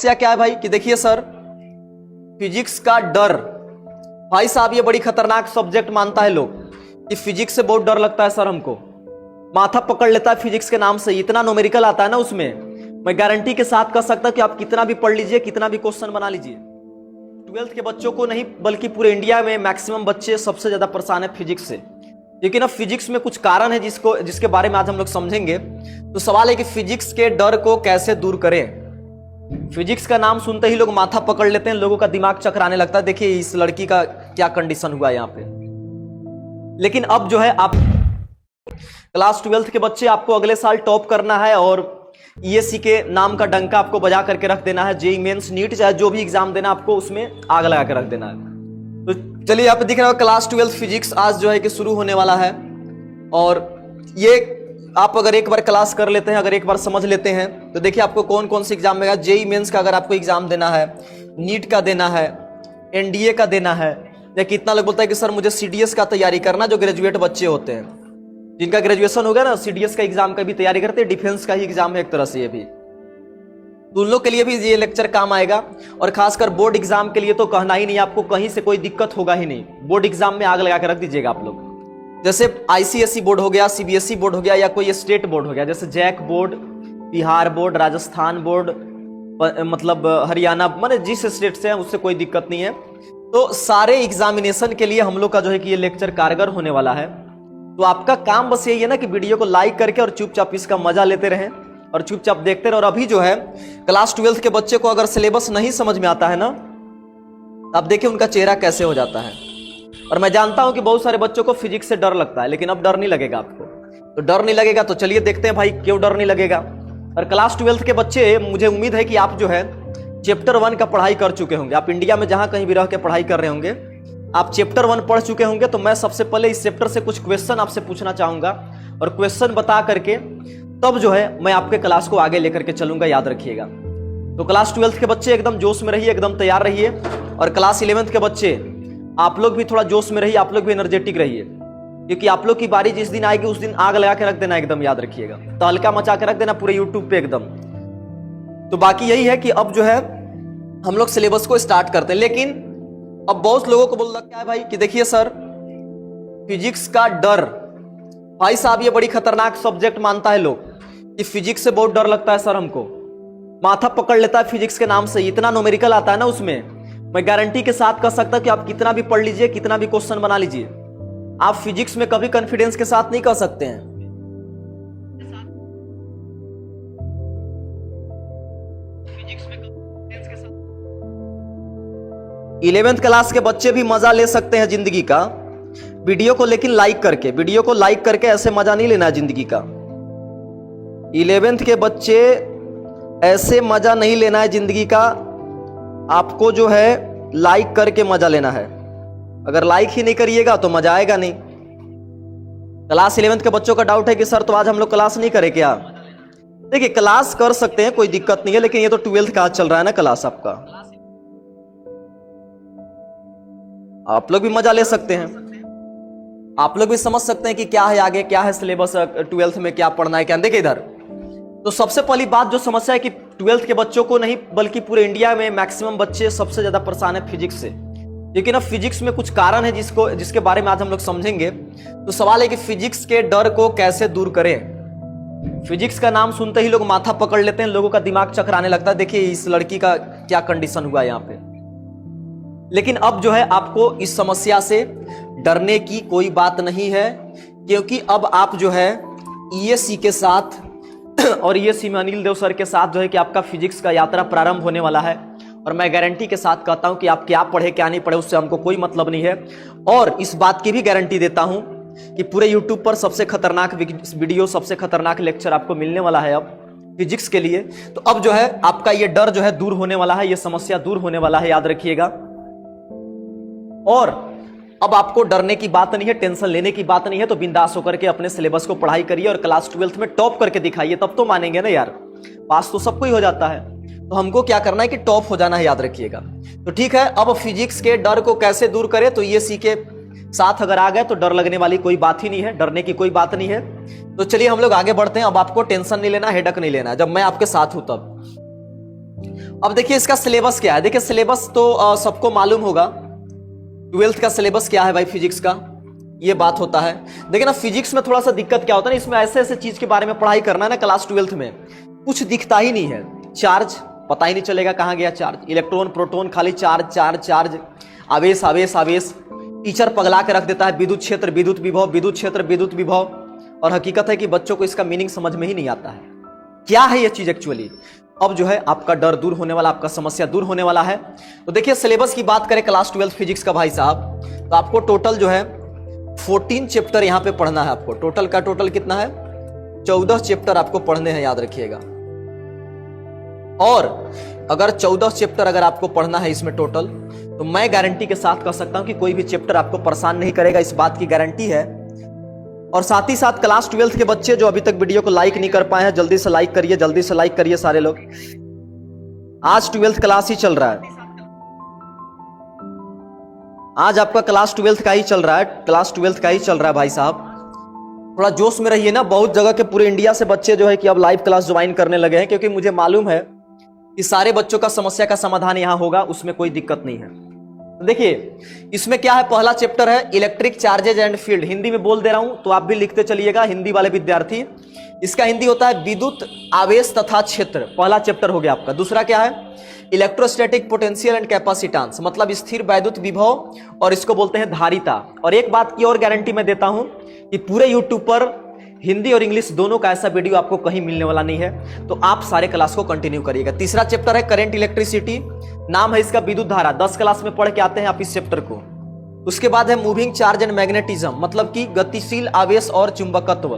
समस्या क्या है भाई कि देखिए सर, फिजिक्स का डर, भाई साहब ये बड़ी खतरनाक सब्जेक्ट मानता है लोग कि फिजिक्स से बहुत डर लगता है सर, हमको माथा पकड़ लेता है फिजिक्स के नाम से। इतना न्यूमेरिकल आता है ना उसमें, मैं गारंटी के साथ कह सकता कि आप कितना भी पढ़ लीजिए, कितना भी क्वेश्चन बना लीजिए, 12th के बच्चों को नहीं बल्कि पूरे इंडिया में मैक्सिमम बच्चे सबसे ज्यादा परेशान है फिजिक्स से। लेकिन अब फिजिक्स में कुछ कारण है जिसके बारे में आज हम लोग समझेंगे। तो सवाल है कि फिजिक्स के डर को कैसे दूर करें। फिजिक्स का नाम सुनते ही लोग माथा पकड़ लेते हैं, लोगों का दिमाग चकराने लगता है। देखिए इस लड़की का क्या कंडीशन हुआ यहाँ पे। लेकिन अब जो है आप क्लास 12th के बच्चे, आपको अगले साल टॉप करना है और ईएससी के नाम का डंका आपको बजा करके रख देना है। जेईई मेंस, नीट, चाहे जो भी एग्जाम देना आपको उसमें आग लगा के रख देना है। तो चलिए यहाँ पे दिख रहा है क्लास 12th फिजिक्स आज जो है कि शुरू होने वाला है। और ये आप अगर एक बार क्लास कर लेते हैं, अगर एक बार समझ लेते हैं तो देखिए आपको कौन कौन से एग्जाम में, जेईई मेंस का अगर आपको एग्जाम देना है, नीट का देना है, एनडीए का देना है, या कितना लोग बोलता है कि सर मुझे सीडीएस का तैयारी करना, जो ग्रेजुएट बच्चे होते हैं जिनका ग्रेजुएशन हो गया ना, सीडीएस का एग्जाम का भी तैयारी करते हैं, डिफेंस का ही एग्जाम है एक तरह से ये भी। तो उन लोग के लिए भी ये लेक्चर काम आएगा। और खासकर बोर्ड एग्जाम के लिए तो कहना ही नहीं, आपको कहीं से कोई दिक्कत होगा ही नहीं। बोर्ड एग्जाम में आग लगा के रख दीजिएगा आप लोग। जैसे आईसीएसई बोर्ड हो गया, सीबीएसई बोर्ड हो गया, या कोई स्टेट बोर्ड हो गया, जैसे JAC board, Bihar board, Rajasthan board, मतलब हरियाणा, माने जिस स्टेट से है उससे कोई दिक्कत नहीं है। तो सारे एग्जामिनेशन के लिए हम लोग का जो है कि ये लेक्चर कारगर होने वाला है। तो आपका काम बस यही है ना कि वीडियो को लाइक करके और चुपचाप इसका मजा लेते रहें और चुपचाप देखते रहे। और अभी जो है क्लास 12th के बच्चे को अगर सिलेबस नहीं समझ में आता है ना, आप देखिए उनका चेहरा कैसे हो जाता है। और मैं जानता हूं कि बहुत सारे बच्चों को फिजिक्स से डर लगता है, लेकिन अब डर नहीं लगेगा आपको। तो डर नहीं लगेगा तो चलिए देखते हैं भाई क्यों डर नहीं लगेगा। और क्लास 12th के बच्चे, मुझे उम्मीद है कि आप जो है चैप्टर 1 का पढ़ाई कर चुके होंगे। आप इंडिया में जहां कहीं भी रह के पढ़ाई कर रहे होंगे, आप चैप्टर 1 पढ़ चुके होंगे। तो मैं सबसे पहले इस चैप्टर से कुछ क्वेश्चन आपसे पूछना चाहूंगा और क्वेश्चन बता करके तब जो है मैं आपके क्लास को आगे लेकर के चलूंगा, याद रखिएगा। तो क्लास 12th के बच्चे एकदम जोश में रहिए, एकदम तैयार रहिए। और क्लास 11th के बच्चे आप लोग भी थोड़ा जोश में रहिए, आप लोग भी एनर्जेटिक रहिए, क्योंकि आप लोग की बारी जिस दिन आएगी उस दिन आग लगा के रख देना, एकदम याद रखिएगा। तो हल्का मचा के रख देना पूरे यूट्यूब पे एकदम। तो बाकी यही है कि अब जो है हम लोग सिलेबस को स्टार्ट करते हैं। लेकिन अब बहुत लोगों को बोलना क्या है भाई कि देखिए सर, फिजिक्स का डर, भाई साहब ये बड़ी खतरनाक सब्जेक्ट मानता है लोग कि फिजिक्स से बहुत डर लगता है सर, हमको माथा पकड़ लेता है फिजिक्स के नाम से। इतना न्यूमेरिकल आता है ना उसमें, मैं गारंटी के साथ कह सकता कि आप कितना भी पढ़ लीजिए, कितना भी क्वेश्चन बना लीजिए, आप फिजिक्स में कभी कॉन्फिडेंस के साथ नहीं कह सकते हैं। 11th क्लास के बच्चे भी मजा ले सकते हैं जिंदगी का, वीडियो को लेकिन लाइक करके ऐसे मजा नहीं लेना है जिंदगी का। 11th के बच्चे ऐसे मजा नहीं लेना है जिंदगी का, आपको जो है लाइक करके मजा लेना है। अगर लाइक ही नहीं करिएगा तो मजा आएगा नहीं। क्लास 11th के बच्चों का डाउट है कि सर तो आज हम लोग क्लास नहीं करें क्या? देखिए क्लास कर सकते हैं, कोई दिक्कत नहीं है, लेकिन ये तो 12th का आज चल रहा है ना क्लास आपका, आप लोग भी मजा ले सकते हैं, आप लोग भी समझ सकते हैं कि क्या है आगे, क्या है सिलेबस 12th में, क्या पढ़ना है क्या। देखिए इधर तो सबसे पहली बात जो समस्या है कि 12th के बच्चों को नहीं बल्कि पूरे इंडिया में मैक्सिमम बच्चे सबसे ज्यादा परेशान है फिजिक्स से। लेकिन अब फिजिक्स में कुछ कारण है जिसके बारे में आज हम लोग समझेंगे। तो सवाल है कि फिजिक्स के डर को कैसे दूर करें। फिजिक्स का नाम सुनते ही लोग माथा पकड़ लेते हैं, लोगों का दिमाग चकराने लगता है। देखिए इस लड़की का क्या कंडीशन हुआ यहाँ पे। लेकिन अब जो है आपको इस समस्या से डरने की कोई बात नहीं है, क्योंकि अब आप जो है ईएससी के साथ और ईएससी में अनिल देव सर के साथ जो है कि आपका फिजिक्स का यात्रा प्रारंभ होने वाला है। और मैं गारंटी के साथ कहता हूं कि आप क्या पढ़े क्या नहीं पढ़े उससे हमको कोई मतलब नहीं है। और इस बात की भी गारंटी देता हूं कि पूरे यूट्यूब पर सबसे खतरनाक वीडियो, सबसे खतरनाक लेक्चर आपको मिलने वाला है अब फिजिक्स के लिए। तो अब जो है आपका ये डर जो है दूर होने वाला है, ये समस्या दूर होने वाला है, याद रखिएगा। और अब आपको डरने की बात नहीं है, टेंशन लेने की बात नहीं है। तो बिंदास होकर के अपने सिलेबस को पढ़ाई करिए और क्लास 12th में टॉप करके दिखाइए, तब तो मानेंगे ना यार। पास तो सबको ही हो जाता है, तो हमको क्या करना है कि टॉप हो जाना है, याद रखिएगा। तो ठीक है, अब फिजिक्स के डर को कैसे दूर करें, तो ये सीखे साथ अगर आ गए तो डर लगने वाली कोई बात ही नहीं है, डरने की कोई बात नहीं है। तो चलिए हम लोग आगे बढ़ते हैं। अब आपको टेंशन नहीं लेना, हेडक नहीं लेना, जब मैं आपके साथ हूं तब। अब देखिए इसका सिलेबस क्या है। देखिए सिलेबस तो सबको मालूम होगा, 12th का सिलेबस क्या है भाई फिजिक्स का, ये बात होता है। देखिए ना फिजिक्स में थोड़ा सा दिक्कत क्या होता है ना, इसमें ऐसे ऐसे चीज के बारे में पढ़ाई करना है ना क्लास 12th में, कुछ दिखता ही नहीं है। चार्ज पता ही नहीं चलेगा कहां गया चार्ज, इलेक्ट्रॉन प्रोटॉन खाली चार्ज चार्ज चार्ज, आवेश आवेश आवेश। टीचर पगला के रख देता है विद्युत क्षेत्र विद्युत विभव, विद्युत क्षेत्र विद्युत विभव, और हकीकत है कि बच्चों को इसका मीनिंग समझ में ही नहीं आता है क्या है ये चीज एक्चुअली। अब जो है आपका डर दूर होने वाला, आपका समस्या दूर होने वाला है। तो देखिए सिलेबस की बात करें क्लास 12 फिजिक्स का भाई साहब, तो आपको टोटल जो है 14 चैप्टर यहां पे पढ़ना है आपको। टोटल का टोटल कितना है, 14 चैप्टर आपको पढ़ने हैं, याद रखिएगा। और अगर 14 चैप्टर अगर आपको पढ़ना है इसमें टोटल, तो मैं गारंटी के साथ कह सकता हूं कि कोई भी चैप्टर आपको परेशान नहीं करेगा, इस बात की गारंटी है। और साथ ही साथ क्लास 12 के बच्चे जो अभी तक वीडियो को लाइक नहीं कर पाए हैं, जल्दी से लाइक करिए, जल्दी से लाइक करिए सारे लोग। आज 12th क्लास ही चल रहा है, आज आपका क्लास 12th का ही चल रहा है, क्लास 12th का ही चल रहा है भाई साहब। थोड़ा जोश में रहिए ना, बहुत जगह के पूरे इंडिया से बच्चे जो है कि अब लाइव क्लास ज्वाइन करने लगे हैं, क्योंकि मुझे मालूम है कि सारे बच्चों का समस्या का समाधान यहां होगा, उसमें कोई दिक्कत नहीं है। देखिए इसमें क्या है, पहला चैप्टर है electric charges and field. Hindi में बोल दे रहा हूं तो आप भी लिखते चलिएगा, हिंदी वाले विद्यार्थी। इसका हिंदी होता है विद्युत आवेश तथा क्षेत्र, पहला चैप्टर हो गया आपका। दूसरा क्या है, इलेक्ट्रोस्टैटिक पोटेंशियल एंड कैपेसिटेंस, मतलब स्थिर वैद्युत विभव, और इसको बोलते हैं धारिता। और एक बात की और गारंटी मैं देता हूं कि पूरे यूट्यूब पर हिंदी और इंग्लिश दोनों का ऐसा वीडियो आपको कहीं मिलने वाला नहीं है, तो आप सारे क्लास को कंटिन्यू करिएगा। तीसरा चैप्टर है करंट इलेक्ट्रिसिटी, नाम है इसका विद्युत धारा, 10 क्लास में पढ़ के आते हैं आप इस चैप्टर को। उसके बाद है मूविंग चार्ज एंड मैग्नेटिज्म, मतलब कि गतिशील आवेश और चुंबकत्व।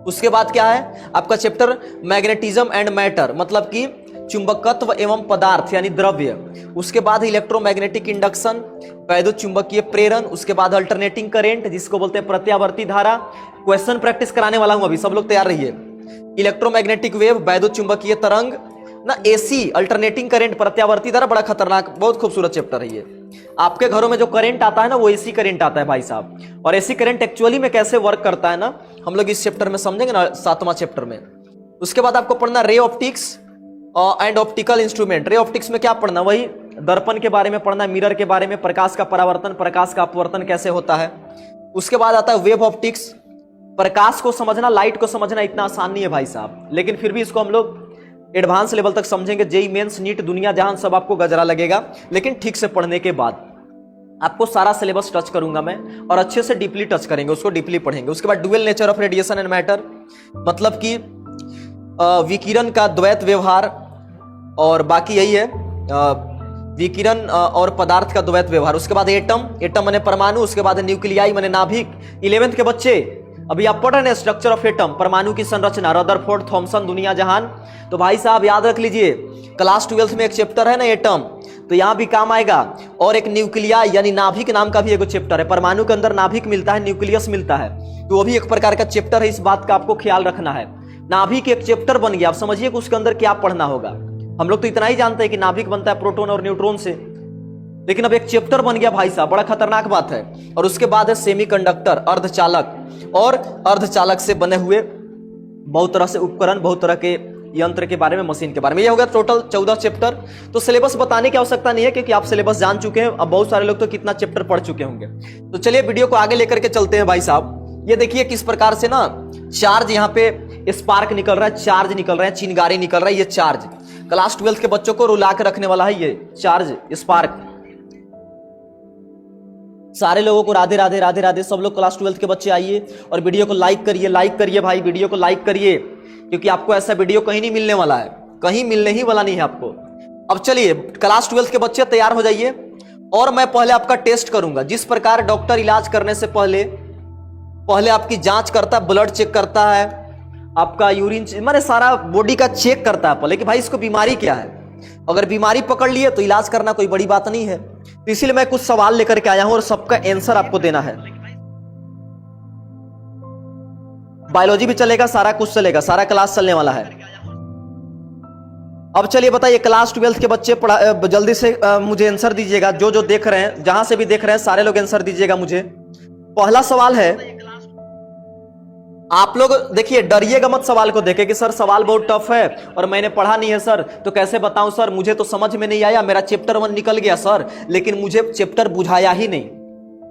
उसके बाद क्या है आपका चैप्टर मैग्नेटिज्म एंड मैटर, मतलब कि चुंबकत्व एवं पदार्थ यानी द्रव्य। उसके बाद इलेक्ट्रोमैग्नेटिक इंडक्शन, वैद्युत चुंबकीय प्रेरण। उसके बाद अल्टरनेटिंग करेंट जिसको बोलते हैं प्रत्यावर्ती धारा। क्वेश्चन प्रैक्टिस कराने वाला हूं अभी, सब लोग तैयार रहिए। इलेक्ट्रोमैग्नेटिक वेव, वैद्युत चुंबकीय तरंग ना, एसी अल्टरनेटिंग करंट, प्रत्यावर्ती धारा, बड़ा खतरनाक बहुत खूबसूरत चैप्टर है ये। आपके घरों में जो करंट आता है ना वो एसी करंट आता है भाई साहब, और एसी करंट एक्चुअली में कैसे वर्क करता है ना हम लोग इस चैप्टर में समझेंगे ना, 7वां चैप्टर में। उसके बाद आपको पढ़ना ray optics and optical instrument. Ray optics में क्या पढ़ना, वही दर्पण के बारे में पढ़ना, मिरर के बारे में, प्रकाश का परावर्तन प्रकाश का अपवर्तन कैसे होता है। उसके बाद आता है वेव ऑप्टिक्स। प्रकाश को समझना, लाइट को समझना इतना आसान नहीं है भाई साहब, लेकिन फिर भी इसको हम लोग एडवांस लेवल तक समझेंगे। जेई मेंस, नीट, दुनिया जहां सब आपको गजरा लगेगा, लेकिन ठीक से पढ़ने के बाद आपको सारा सिलेबस टच करूंगा मैं, और अच्छे से डीपली टच करेंगे, उसको डीपली पढ़ेंगे। उसके बाद dual nature of radiation and matter, मतलब कि विकिरण का द्वैत व्यवहार, और बाकी यही है विकिरण और पदार्थ का द्वैत व्यवहार। उसके बाद एटम, एटम माने परमाणु। उसके बाद न्यूक्लियाई माने नाभिक। 11th के बच्चे अभी आप पढ़ रहे हैं स्ट्रक्चर ऑफ एटम, परमाणु की संरचना, रदरफोर्ड, थॉमसन, दुनिया जहान। तो भाई साहब याद रख लीजिए, क्लास 12 में एक चैप्टर है ना एटम, तो यहां भी काम आएगा। और एक न्यूक्लियाई यानी नाभिक नाम का भी एक चैप्टर है। परमाणु के अंदर नाभिक मिलता है, न्यूक्लियस मिलता है, तो वो भी एक प्रकार का चैप्टर है। इस बात का आपको ख्याल रखना है। नाभिक एक चैप्टर बन गया, आप समझिए कि उसके अंदर क्या पढ़ना होगा। हम लोग तो इतना ही जानते हैं कि नाभिक बनता है प्रोटॉन और न्यूट्रॉन से, लेकिन अब एक चैप्टर बन गया भाई साहब, बड़ा खतरनाक बात है। और उसके बाद है सेमीकंडक्टर, अर्धचालक, और अर्धचालक से बने हुए बहुत तरह से उपकरण, बहुत तरह के यंत्र के बारे में, मशीन के बारे में। ये हो गया टोटल 14 चैप्टर। तो सिलेबस बताने की आवश्यकता नहीं है, क्योंकि आप सिलेबस जान चुके हैं। अब बहुत सारे लोग तो कितना चैप्टर पढ़ चुके होंगे। तो चलिए वीडियो को आगे लेकर के चलते हैं भाई साहब। ये देखिए किस प्रकार से ना चार्ज, यहाँ पे स्पार्क निकल रहा है, चार्ज निकल रहा है, चिंगारी निकल रहा है। ये चार्ज क्लास 12 के बच्चों को रुला के रखने वाला है, ये चार्ज स्पार्क। सारे लोगों को राधे राधे राधे राधे। सब लोग क्लास 12 के बच्चे आइए और वीडियो को लाइक करिए भाई, वीडियो को लाइक करिए, क्योंकि आपको ऐसा वीडियो कहीं नहीं मिलने वाला है, कहीं मिलने ही वाला नहीं है आपको। अब चलिए क्लास 12 के बच्चे तैयार हो जाइए, और मैं पहले आपका टेस्ट करूंगा। जिस प्रकार डॉक्टर इलाज करने से पहले आपकी जांच करता है, ब्लड चेक करता है, आपका यूरिन, माने सारा बॉडी का चेक करता है पहले कि भाई इसको बीमारी क्या है। अगर बीमारी पकड़ लिए तो इलाज करना कोई बड़ी बात नहीं है। तो इसीलिए मैं कुछ सवाल लेकर के आया हूं और सबका आंसर आपको देना है। बायोलॉजी भी चलेगा, सारा कुछ चलेगा, सारा क्लास चलने वाला है। अब चलिए बताइए क्लास 12 के बच्चे जल्दी से मुझे आंसर दीजिएगा। जो देख रहे हैं, जहां से भी देख रहे हैं, सारे लोग आंसर दीजिएगा मुझे। पहला सवाल है, आप लोग देखिए, डरिएगा मत सवाल को देखे कि सर सवाल बहुत टफ है और मैंने पढ़ा नहीं है सर, तो कैसे बताऊं सर, मुझे तो समझ में नहीं आया, मेरा चैप्टर 1 निकल गया सर, लेकिन मुझे चैप्टर बुझाया ही नहीं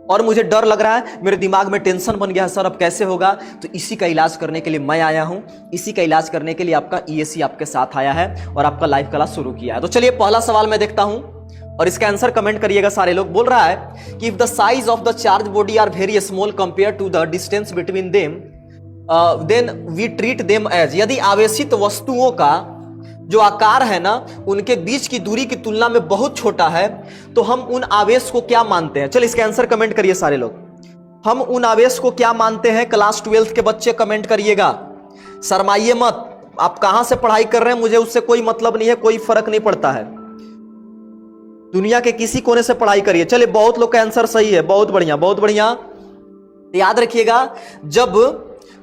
और मुझे डर लग रहा है, मेरे दिमाग में टेंशन बन गया है सर, अब कैसे होगा। तो इसी का इलाज करने के लिए मैं आया हूं, इसी का इलाज करने के लिए आपका ईएससी आपके साथ आया है और आपका लाइव क्लास शुरू किया है। तो चलिए पहला सवाल मैं देखता हूं और इसका आंसर कमेंट करिएगा सारे लोग। बोल रहा है कि if the size of the charge body are very small compare to the distance between them then we treat them as, यदि आवेशित वस्तुओं का जो आकार है ना उनके बीच की दूरी की तुलना में बहुत छोटा है तो हम उन आवेश को क्या मानते हैं। चलिए इसका आंसर कमेंट करिए सारे लोग। हम उन आवेश को क्या मानते हैं, क्लास 12th के बच्चे कमेंट करिएगा, शर्माइए मत। आप कहां से पढ़ाई कर रहे हैं मुझे उससे कोई मतलब नहीं है, कोई फर्क नहीं पड़ता है, दुनिया के किसी कोने से पढ़ाई करिए। चलिए बहुत लोग का आंसर सही है, बहुत बढ़िया बहुत बढ़िया। याद रखिएगा, जब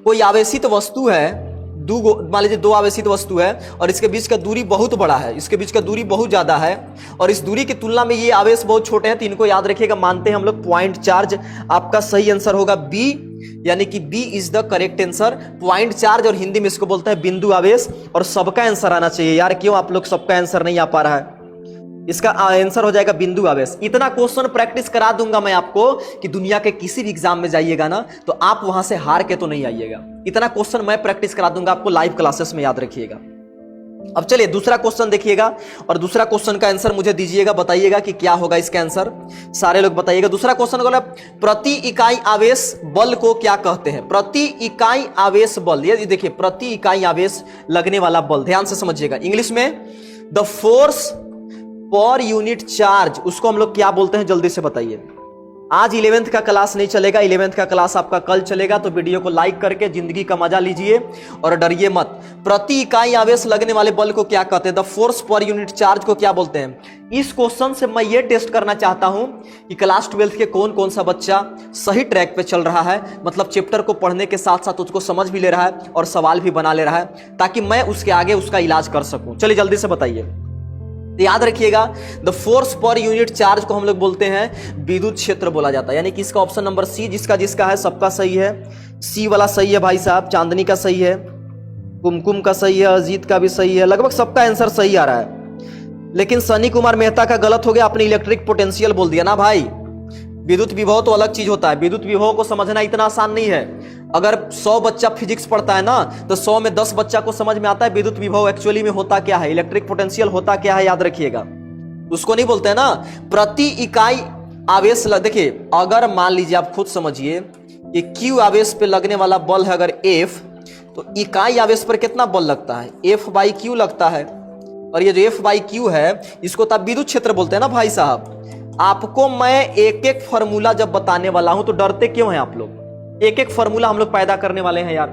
कोई आवेशित वस्तु है, मान लीजिए दो आवेशित वस्तु है और इसके बीच का दूरी बहुत बड़ा है, इसके बीच का दूरी बहुत ज्यादा है और इस दूरी की तुलना में ये आवेश बहुत छोटे हैं, तो इनको याद रखिएगा, मानते हैं हम लोग पॉइंट चार्ज। आपका सही आंसर होगा बी, यानी कि B is the correct answer. Point charge और हिंदी में इसको बोलते हैं बिंदु आवेश। और सबका आंसर आना चाहिए यार, क्यों आप लोग सबका आंसर नहीं आ पा रहा है। इसका आंसर हो जाएगा बिंदु आवेश। इतना क्वेश्चन प्रैक्टिस करा दूंगा मैं आपको कि दुनिया के किसी भी एग्जाम में जाइएगा ना तो आप वहां से हार के तो नहीं आइएगा। इतना क्वेश्चन मैं प्रैक्टिस करा दूंगा आपको लाइव क्लासेस में, याद रखिएगा। अब चलिए दूसरा क्वेश्चन देखिएगा और दूसरा क्वेश्चन का आंसर मुझे दीजिएगा, बताइएगा कि क्या होगा इसका आंसर, सारे लोग बताइएगा। दूसरा क्वेश्चन बोला प्रति इकाई आवेश बल को क्या कहते हैं। प्रति इकाई आवेश बल, ये देखिए प्रति इकाई आवेश लगने वाला बल, ध्यान से समझिएगा। इंग्लिश में the force per unit charge, उसको हम लोग क्या बोलते हैं, जल्दी से बताइए। आज 11th का क्लास नहीं चलेगा, 11th का क्लास आपका कल चलेगा, तो वीडियो को लाइक करके जिंदगी का मजा लीजिए और डरिए मत। प्रति इकाई आवेश लगने वाले बल को क्या कहते हैं, the force per unit charge को क्या बोलते हैं। इस क्वेश्चन से मैं ये टेस्ट करना चाहता हूं कि क्लास 12th के कौन कौन सा बच्चा सही ट्रैक पे चल रहा है, मतलब चैप्टर को पढ़ने के साथ साथ उसको समझ भी ले रहा है और सवाल भी बना ले रहा है, ताकि मैं उसके आगे उसका इलाज कर सकूं। चलिए जल्दी से बताइए। तो याद रखिएगा, the force per unit charge को हम लोग बोलते हैं विद्युत क्षेत्र बोला जाता है। यानी कि इसका ऑप्शन नंबर सी, जिसका जिसका है सबका सही है, सी वाला सही है भाई साहब, चांदनी का सही है, कुमकुम का सही है, अजीत का भी सही है, लगभग सबका आंसर सही आ रहा है। लेकिन सनी कुमार मेहता का गलत हो गया, आपने इलेक्ट्रिक पोटेंशियल बोल दिया ना भाई। विद्युत विभव तो अलग चीज होता है, विद्युत विभव को समझना इतना आसान नहीं है। अगर 100 बच्चा फिजिक्स पढ़ता है ना तो 100 में 10 बच्चा को समझ में आता है विद्युत विभव एक्चुअली में होता क्या है, इलेक्ट्रिक पोटेंशियल होता क्या है, याद रखिएगा। उसको नहीं बोलते हैं ना प्रति इकाई आवेश। देखिए अगर मान लीजिए आप खुद समझिए कि Q आवेश पे लगने वाला बल है अगर F, तो इकाई आवेश पर कितना बल लगता है, F/Q लगता है। और ये जो F/Q है इसको तो आप विद्युत क्षेत्र बोलते हैं ना भाई साहब। आपको मैं एक एक फॉर्मूला जब बताने वाला हूं तो डरते क्यों हैं आप लोग। एक एक फॉर्मूला हम लोग पैदा करने वाले हैं यार,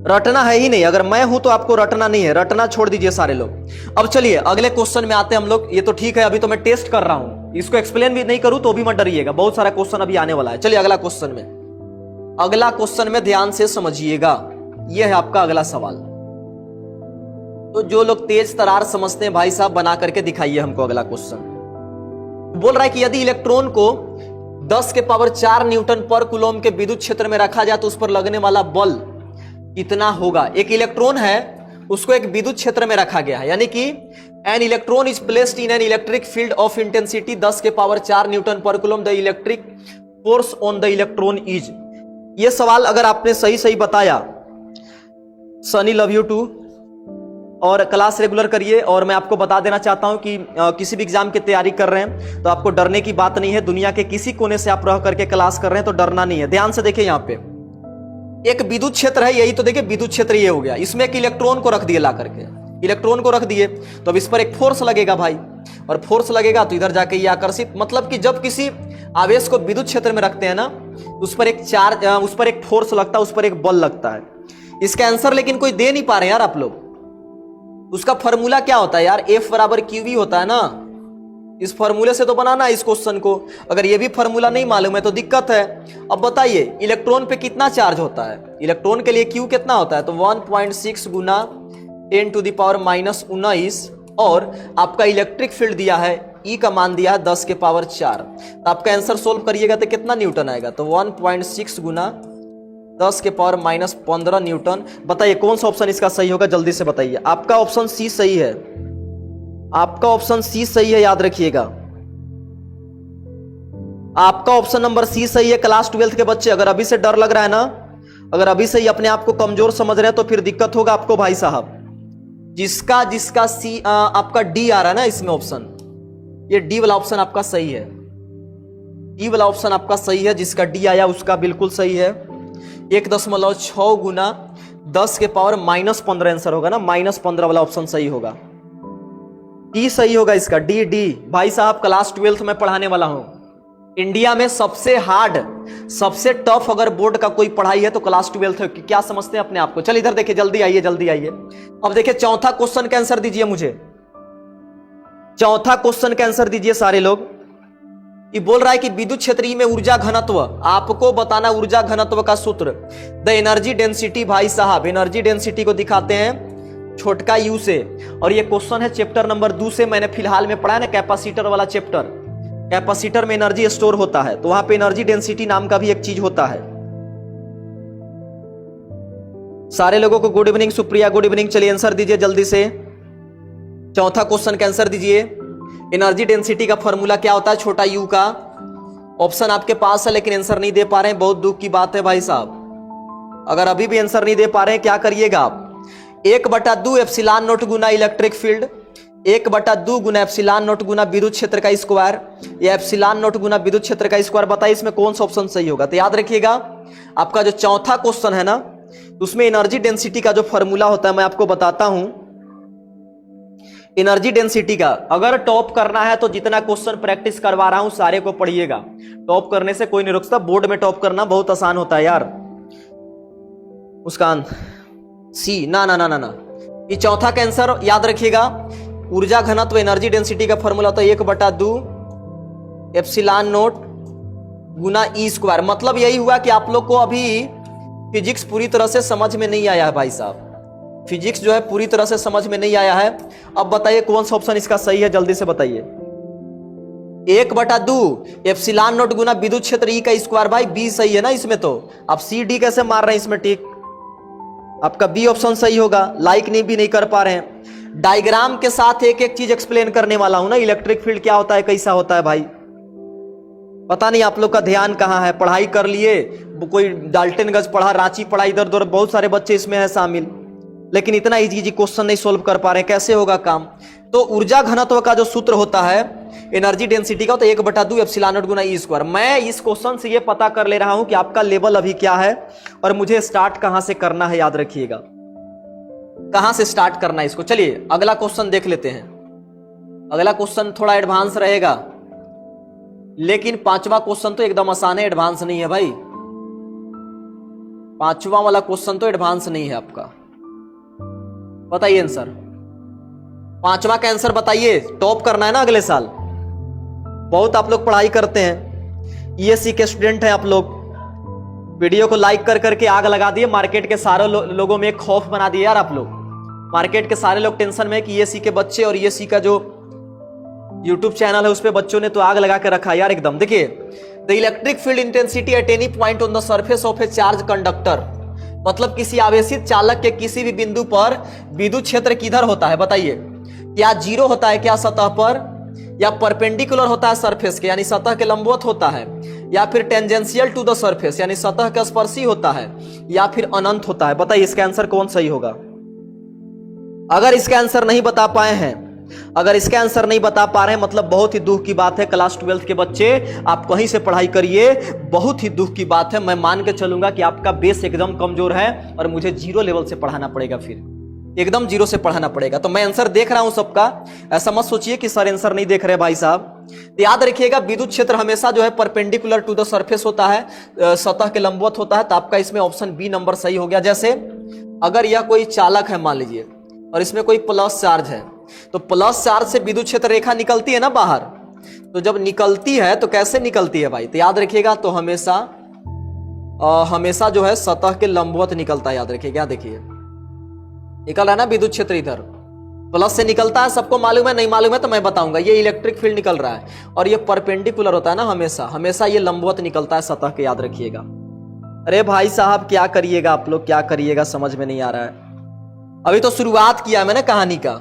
रटना है ही नहीं। अगर मैं हूं तो आपको रटना नहीं है, रटना छोड़ दीजिए सारे लोग। अब चलिए अगले क्वेश्चन में आते हैं हम लोग। ये तो ठीक है, अभी तो मैं टेस्ट कर रहा हूं, इसको एक्सप्लेन भी नहीं करूं तो भी मत डरिएगा, बहुत सारा क्वेश्चन अभी आने वाला है। चलिए अगला क्वेश्चन में ध्यान से समझिएगा। यह है आपका अगला सवाल। तो जो लोग तेज तरार समझते हैं भाई साहब बना करके दिखाइए हमको अगला क्वेश्चन। बोल रहा है कि यदि इलेक्ट्रॉन को 10 के पावर 4 न्यूटन पर कूलम के विद्युत क्षेत्र में रखा जाए तो उस पर लगने वाला बल कितना होगा। एक इलेक्ट्रॉन है, उसको एक विद्युत क्षेत्र में रखा गया है, यानी कि an electron is placed in an electric field of intensity 10 के पावर 4 न्यूटन पर coulomb, the electric force on the electron is. ये सवाल अगर आपने सही सही बताया, सनी लव यू टू, और क्लास रेगुलर करिए। और मैं आपको बता देना चाहता हूं कि किसी भी एग्जाम की तैयारी कर रहे हैं तो आपको डरने की बात नहीं है। दुनिया के किसी कोने से आप रह करके क्लास कर रहे हैं तो डरना नहीं है। ध्यान से देखिए, यहाँ पे एक विद्युत क्षेत्र है, यही तो देखिए विद्युत क्षेत्र ये हो गया। इसमें एक इलेक्ट्रॉन को रख दिए, ला करके इलेक्ट्रॉन को रख दिए तो अब इस पर एक फोर्स लगेगा भाई, और फोर्स लगेगा तो इधर जाके ये आकर्षित, मतलब कि जब किसी आवेश को विद्युत क्षेत्र में रखते हैं ना उस पर एक चार्ज, उस पर एक फोर्स लगता है, उस पर एक बल लगता है। इसका आंसर लेकिन कोई दे नहीं पा रहे यार आप लोग। उसका फॉर्मूला क्या होता है यार, F=QV होता है ना। इस फॉर्मूले से तो बनाना है इस क्वेश्चन को। अगर ये भी फॉर्मूला नहीं मालूम है तो दिक्कत है। अब बताइए इलेक्ट्रॉन पे कितना चार्ज होता है, इलेक्ट्रॉन के लिए Q कितना होता है, तो 1.6 गुना 10⁻⁻19, और आपका इलेक्ट्रिक फील्ड दिया है E का मान दिया है 10 के पावर 4। तो आपका आंसर सोल्व करिएगा तो कितना न्यूटन आएगा, तो 1.6 गुना 10 के पावर माइनस 15 न्यूटन। बताइए कौन सा ऑप्शन इसका सही होगा, जल्दी से बताइए। आपका ऑप्शन सी सही है, आपका ऑप्शन सी सही है, याद रखिएगा आपका ऑप्शन नंबर सी सही है। क्लास 12 के बच्चे अगर अभी से डर लग रहा है ना, अगर अभी से ही अपने आप को कमजोर समझ रहे हैं तो फिर दिक्कत होगा आपको भाई साहब। जिसका जिसका सी आपका डी आ रहा है ना इसमें ऑप्शन, ये डी वाला ऑप्शन आपका सही है, डी वाला ऑप्शन आपका सही है। जिसका डी आया उसका बिल्कुल सही है। 1.6 गुना 10 के पावर माइनस 15 आंसर होगा ना, माइनस 15 वाला ऑप्शन सही होगा, डी सही होगा इसका, डी डी। भाई साहब क्लास 12 में पढ़ाने वाला हूं। इंडिया में सबसे हार्ड, सबसे टफ अगर बोर्ड का कोई पढ़ाई है तो क्लास 12 है। क्या समझते हैं अपने आप को? चल इधर देखिए, जल्दी आइए जल्दी आइए। अब देखिए चौथा क्वेश्चन का आंसर दीजिए मुझे, चौथा क्वेश्चन का आंसर दीजिए सारे लोग। ये बोल रहा है कि विद्युत क्षेत्रीय में ऊर्जा घनत्व, आपको बताना ऊर्जा घनत्व का सूत्र, द एनर्जी डेंसिटी। भाई साहब एनर्जी डेंसिटी को दिखाते हैं छोटका यू से, और ये क्वेश्चन है चैप्टर नंबर 2 से। मैंने फिलहाल में पढ़ा है ना कैपेसिटर वाला चैप्टर, कैपेसिटर में एनर्जी स्टोर होता है तो वहां पे एनर्जी डेंसिटी नाम का भी एक चीज होता है। सारे लोगों को good evening, Supriya good evening. चलिए आंसर दीजिए जल्दी से, चौथा क्वेश्चन का आंसर दीजिए। एनर्जी डेंसिटी का फॉर्मूला क्या होता है छोटा यू का? ऑप्शन आपके पास है लेकिन आंसर नहीं दे पा रहे हैं, बहुत दुख की बात है भाई साहब। अगर अभी भी आंसर नहीं दे पा रहे हैं क्या करिएगा आप? 1/2 एप्सिलॉन नॉट गुना इलेक्ट्रिक फील्ड, 1/2 गुना एप्सिलॉन नॉट गुना विद्युत क्षेत्र का स्क्वायर, या एप्सिलॉन नॉट गुना विद्युत क्षेत्र का स्क्वायर। बताइए इसमें कौन सा ऑप्शन सही होगा? तो याद रखिएगा आपका जो चौथा क्वेश्चन है ना, उसमें एनर्जी डेंसिटी का जो फॉर्मूला होता है मैं आपको बताता हूं। एनर्जी डेंसिटी का अगर टॉप करना है तो जितना क्वेश्चन प्रैक्टिस करवा रहा हूं सारे को पढ़िएगा। टॉप करने से कोई नहीं रुकता, बोर्ड में टॉप करना बहुत आसान होता है यार। मुस्कान सी, ना ना ना ना ना, ये चौथा का आंसर याद रखिएगा। ऊर्जा घनत्व एनर्जी डेंसिटी का फॉर्मूला होता है 1/2 एप्सिलॉन नोट गुना ई स्क्वायर। मतलब यही हुआ कि आप लोग को अभी फिजिक्स पूरी तरह से समझ में नहीं आया है भाई साहब, फिजिक्स जो है पूरी तरह से समझ में नहीं आया है। अब बताइए कौन सा ऑप्शन इसका सही है, जल्दी से बताइए। 1/2 एप्सिलॉन नोट गुना विद्युत क्षेत्र ई का स्क्वायर। भाई बी सही है ना इसमें, तो आप सी डी कैसे मार रहे हैं इसमें? ठीक, आपका बी ऑप्शन सही होगा। लाइक नहीं भी नहीं कर पा रहे हैं। डायग्राम के साथ एक एक चीज एक्सप्लेन करने वाला हूं ना, इलेक्ट्रिक फील्ड क्या होता है, कैसा होता है। भाई पता नहीं आप लोग का ध्यान कहां है, पढ़ाई कर लिए, कोई डाल्टनगंज पढ़ा, रांची पढ़ा, इधर उधर बहुत सारे बच्चे इसमें है शामिल, लेकिन इतना इजी क्वेश्चन नहीं सोल्व कर पा रहे, कैसे होगा काम? तो ऊर्जा घनत्व का जो सूत्र होता है एनर्जी डेंसिटी का, तो 1/2 epsilon not Guna E square. मैं इस क्वेश्चन से ये पता कर ले रहा हूं कि आपका लेवल अभी क्या है और मुझे स्टार्ट कहां से करना है, याद रखिएगा कहां से स्टार्ट करना है इसको। चलिए अगला क्वेश्चन देख लेते हैं। अगला क्वेश्चन थोड़ा एडवांस रहेगा, लेकिन पांचवा क्वेश्चन तो एकदम आसान है, एडवांस नहीं है भाई। पांचवा वाला क्वेश्चन तो एडवांस नहीं है आपका। बताइए आंसर, पांचवा का आंसर बताइए। टॉप करना है ना अगले साल। बहुत आप लोग पढ़ाई करते हैं, ईएससी के स्टूडेंट हैं आप लोग। वीडियो को लाइक कर करके आग लगा दिए, मार्केट के सारे लोगों में एक खौफ बना दिए यार आप लोग। मार्केट के सारे लोग टेंशन में कि ईएससी के बच्चे और ईएससी का जो यूट्यूब चैनल है उस पे बच्चों ने तो आग लगा के रखा यार एकदम। देखिए, the electric field intensity at any point on the surface of A charge conductor, मतलब किसी आवेशित चालक के किसी भी बिंदु पर विद्युत क्षेत्र किधर होता है? बताइए, क्या जीरो होता है क्या सतह पर, या परपेंडिकुलर होता है सरफेस के यानी सतह के लंबवत होता है, या फिर टेंजेंशियल टू द सरफेस यानी सतह के स्पर्शी होता है, या फिर अनंत होता है? बताइए इसका आंसर कौन सही होगा? अगर इसका आंसर नहीं बता पाए हैं, अगर इसका आंसर नहीं बता पा रहे हैं, मतलब बहुत ही दुख की बात है। क्लास 12 के बच्चे आप कहीं से पढ़ाई करिए, बहुत ही दुख की बात है। मैं मान के चलूंगा कि आपका बेस एकदम कमजोर है और मुझे जीरो लेवल से पढ़ाना पड़ेगा, फिर एकदम जीरो से पढ़ाना पड़ेगा। तो मैं आंसर देख रहा हूं सबका, ऐसा मत सोचिए कि सर आंसर नहीं देख रहे भाई साहब। याद रखिएगा विद्युत क्षेत्र हमेशा जो है परपेंडिकुलर टू द सरफेस होता है, सतह के लंबवत होता है। तो आपका इसमें ऑप्शन बी नंबर सही हो गया। जैसे अगर यह कोई चालक है मान लीजिए और इसमें कोई प्लस चार्ज है, तो प्लस चार्ज से विद्युत क्षेत्र रेखा निकलती है ना बाहर, तो जब निकलती है तो कैसे निकलती है भाई? तो याद रखिएगा, तो हमेशा जो है सतह के लंबवत निकलता है। याद रखिएगा, देखिए निकल रहा है ना विद्युत क्षेत्र, इधर प्लस से निकलता है, सबको मालूम है, नहीं मालूम है तो मैं बताऊंगा। ये इलेक्ट्रिक फील्ड निकल रहा है और ये परपेंडिकुलर होता है ना, हमेशा हमेशा ये लंबवत निकलता है सतह के, याद रखिएगा। अरे भाई साहब क्या करिएगा आप लोग, क्या करिएगा समझ में नहीं आ रहा है। अभी तो शुरुआत किया है मैंने कहानी का,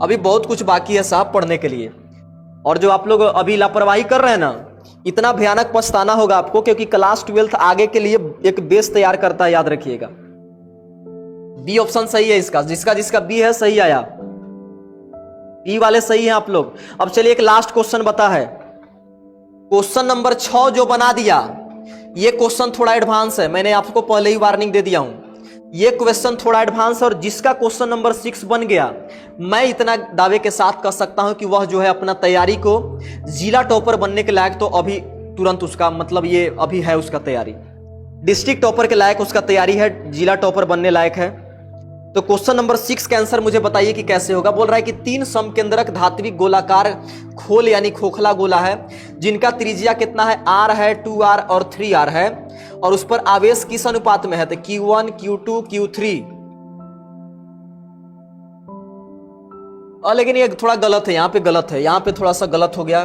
अभी बहुत कुछ बाकी है साहब पढ़ने के लिए। और जो आप लोग अभी लापरवाही कर रहे हैं ना, इतना भयानक पछताना होगा आपको, क्योंकि क्लास 12 आगे के लिए एक बेस तैयार करता है, याद रखिएगा। बी ऑप्शन सही है इसका, जिसका जिसका बी है सही आया, बी वाले सही हैं आप लोग। अब चलिए एक लास्ट क्वेश्चन बता है, क्वेश्चन नंबर 6 जो बना दिया, ये क्वेश्चन थोड़ा एडवांस है, मैंने आपको पहले ही वार्निंग दे दिया हूं। ये क्वेश्चन थोड़ा एडवांस है, और जिसका क्वेश्चन नंबर 6 बन गया, मैं इतना दावे के साथ कह सकता हूं कि वह जो है अपना तैयारी को जिला टॉपर बनने के लायक, तो अभी तुरंत उसका मतलब ये अभी है उसका तैयारी, डिस्ट्रिक्ट टॉपर के लायक उसका तैयारी है, जिला टॉपर बनने लायक है। तो क्वेश्चन नंबर 6 का आंसर मुझे बताइए कि कैसे होगा। बोल रहा है कि 3 समकेंद्रक धात्विक गोलाकार खोल यानी खोखला गोला है, जिनका त्रिज्या कितना है, r है, 2r और 3r है, और उस पर आवेश किस अनुपात में है, तो Q1 Q2 Q3। लेकिन ये थोड़ा गलत है, यहां पे गलत है, यहां पे थोड़ा सा गलत हो गया।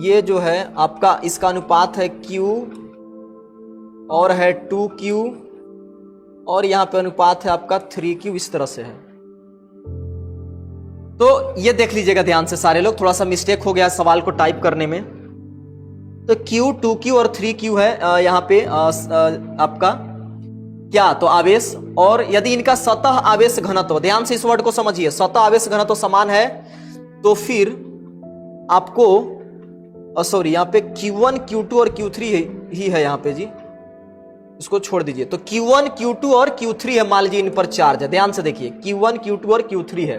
ये जो है आपका इसका अनुपात है Q और है 2Q, और यहां पे अनुपात है आपका 3Q, इस तरह से है। तो ये देख लीजिएगा ध्यान से सारे लोग, थोड़ा सा मिस्टेक हो गया सवाल को टाइप करने में। तो Q 2Q और 3Q है यहाँ पे आपका क्या, तो आवेश। और यदि इनका सतह आवेश घनत्व, ध्यान से इस वर्ड को समझिए, सतह आवेश घनत्व समान है, तो फिर आपको सॉरी यहाँ पे Q1 Q2 और Q3 ही है यहाँ पे जी, इसको छोड़ दीजिए। तो Q1 Q2 और Q3 है, मान लीजिए इन पर चार्ज है, ध्यान से देखिए Q1 Q2 और Q3 है।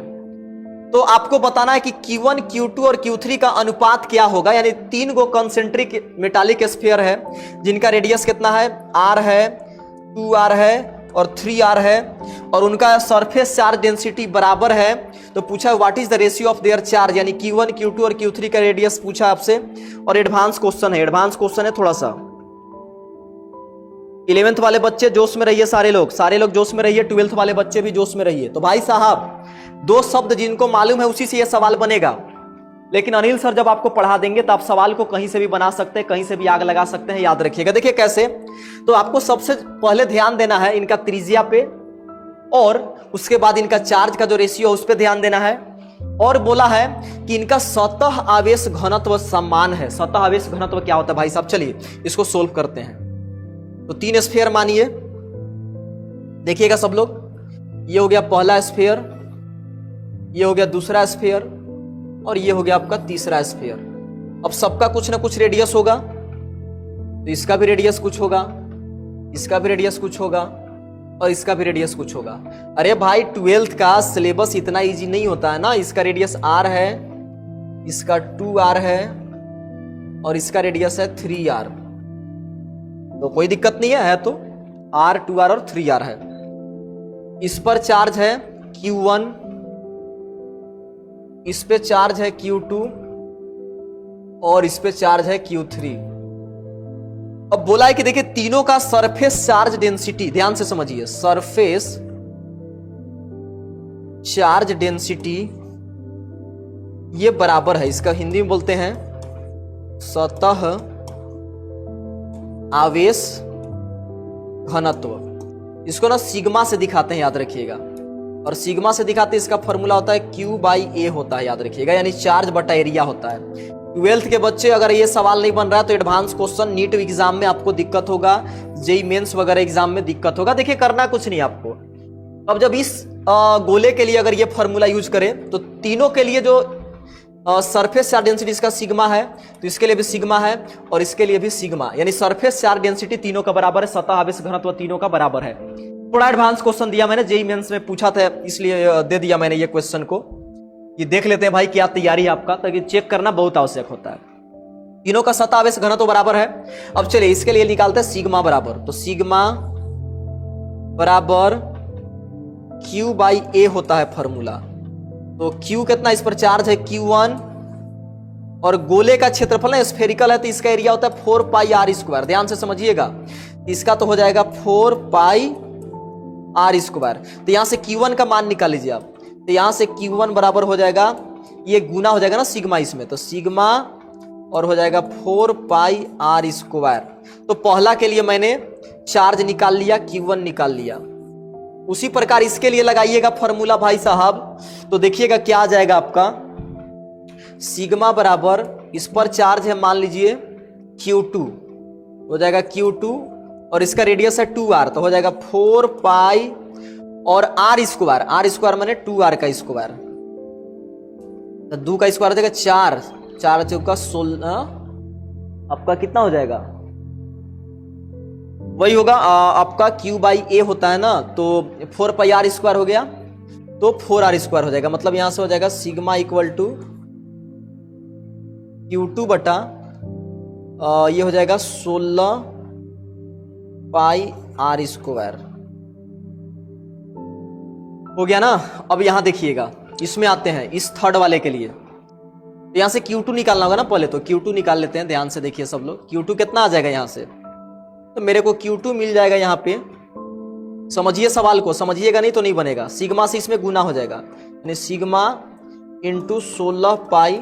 तो आपको बताना है कि Q1 Q2 और Q3 का अनुपात क्या होगा, यानी 3 गो कंसेंट्रिक मेटालिक स्फीयर है, जिनका रेडियस कितना है, r है, 2r है और 3r है, और उनका सरफेस चार्ज डेंसिटी बराबर है। तो पूछा what is the ratio of their charge, यानी Q1 Q2 और Q3 का रेडियस पूछा आपसे, और एडवांस क्वेश्चन है, एडवांस क्वेश्चन है थोड़ा सा। 11th वाले बच्चे जोश में रहिए, सारे लोग जोश में रहिए, 12th वाले बच्चे भी जोश में रहिए। तो भाई साहब 2 शब्द जिनको मालूम है उसी से यह सवाल बनेगा, लेकिन अनिल सर जब आपको पढ़ा देंगे तो आप सवाल को कहीं से भी बना सकते हैं, कहीं से भी आग लगा सकते हैं, याद रखिएगा। देखिए कैसे, तो आपको सबसे पहले ध्यान देना है इनका त्रिज्या पे, और उसके बाद इनका चार्ज का जो रेशियो है उस पर ध्यान देना है, और बोला है कि इनका सतह आवेश घनत्व समान है। सतह आवेश घनत्व क्या होता है भाई साहब, चलिए इसको सोल्व करते हैं। तो 3 स्फीयर मानिए, देखिएगा सब लोग, ये हो गया पहला स्फीयर, ये हो गया दूसरा स्फीयर, और ये हो गया आपका तीसरा स्फीयर। अब सबका कुछ ना कुछ रेडियस होगा, तो इसका भी रेडियस कुछ होगा, इसका भी रेडियस कुछ होगा, और इसका भी रेडियस कुछ होगा। अरे भाई 12th का सिलेबस इतना इजी नहीं होता है ना, इसका रेडियस r है, इसका 2r है, और इसका रेडियस है 3r, तो कोई दिक्कत नहीं है तो r 2r और 3r है। इस पर चार्ज है Q1, इस पे चार्ज है Q2, और इस पे चार्ज है Q3। अब बोला है कि देखिए तीनों का सरफेस चार्ज डेंसिटी, ध्यान से समझिए, सरफेस चार्ज डेंसिटी ये बराबर है, इसका हिंदी में बोलते हैं सतह आवेश घनत्व। इसको ना सिग्मा से दिखाते हैं, याद रखिएगा, और सिग्मा से दिखाते हैं, इसका फॉर्मूला होता है Q/A होता है, याद रखिएगा, यानी चार्ज बटा एरिया होता है। 12th के बच्चे अगर ये सवाल नहीं बन रहा है तो एडवांस क्वेश्चन नीट एग्जाम में आपको दिक्कत होगा, जेई मेंस वगैरह एग्जाम में दिक्कत होगा। देखिए करना कुछ नहीं आपको, अब जब इस गोले के लिए अगर ये फॉर्मूला यूज करें तो तीनों के लिए जो सरफेस चार्ज डेंसिटी इसका सिग्मा है, तो इसके लिए भी सिग्मा है और इसके लिए भी सिग्मा, यानी सरफेस चार्ज डेंसिटी तीनों का बराबर है, सतह आवेश घनत्व तीनों का बराबर है। थोड़ा एडवांस क्वेश्चन दिया मैंने, जेई मेंस में पूछा था इसलिए दे दिया मैंने ये क्वेश्चन को, ये देख लेते हैं भाई क्या तैयारी है आपका, ताकि चेक करना बहुत आवश्यक होता है। तीनों का सतह आवेश घनत्व बराबर है। अब चलिए इसके लिए निकालते हैं सिग्मा बराबर, तो सिग्मा बराबर Q/A होता है फॉर्मूला। तो Q कितना, इस पर चार्ज है Q1, और गोले का क्षेत्रफल है स्फेरिकल है तो इसका एरिया होता है 4πr²। ध्यान से समझिएगा, इसका तो हो जाएगा 4πr²। तो यहां से Q1 का मान निकाल लीजिए आप, तो यहां से Q1 बराबर हो जाएगा, ये गुना हो जाएगा ना सिग्मा इसमें, तो सिग्मा और हो जाएगा 4πr²। तो पहला के लिए मैंने चार्ज निकाल लिया, Q1 निकाल लिया। उसी प्रकार इसके लिए लगाइएगा फॉर्मूला भाई साहब, तो देखिएगा क्या आ जाएगा आपका, सिग्मा बराबर इस पर चार्ज है मान लीजिए Q2, हो जाएगा Q2 और इसका रेडियस है 2r, तो हो जाएगा 4 पाई और r स्क्वायर माने 2r का स्क्वायर, तो 2 का स्क्वायर हो जाएगा 4 चौका 16, आपका कितना हो जाएगा, वही होगा आपका Q/A होता है ना, तो 4 पाई r स्क्वायर हो गया, तो 4r स्क्वायर हो जाएगा। मतलब यहां से हो जाएगा सिग्मा इक्वल टू Q2 बटा ये हो जाएगा 16 पाई r स्क्वायर, हो गया ना। अब यहां देखिएगा, इसमें आते हैं इस थर्ड वाले के लिए, तो यहां से Q2 निकालना होगा ना, पहले तो Q2 निकाल लेते हैं, ध्यान से देखिए सब लोग। Q2 कितना आ जाएगा यहां से, तो मेरे को Q2 मिल जाएगा यहां पे, समझिए सवाल को, समझिएगा नहीं तो नहीं बनेगा, सिग्मा से इसमें गुना हो जाएगा, यानी सिग्मा इंटू 16 पाई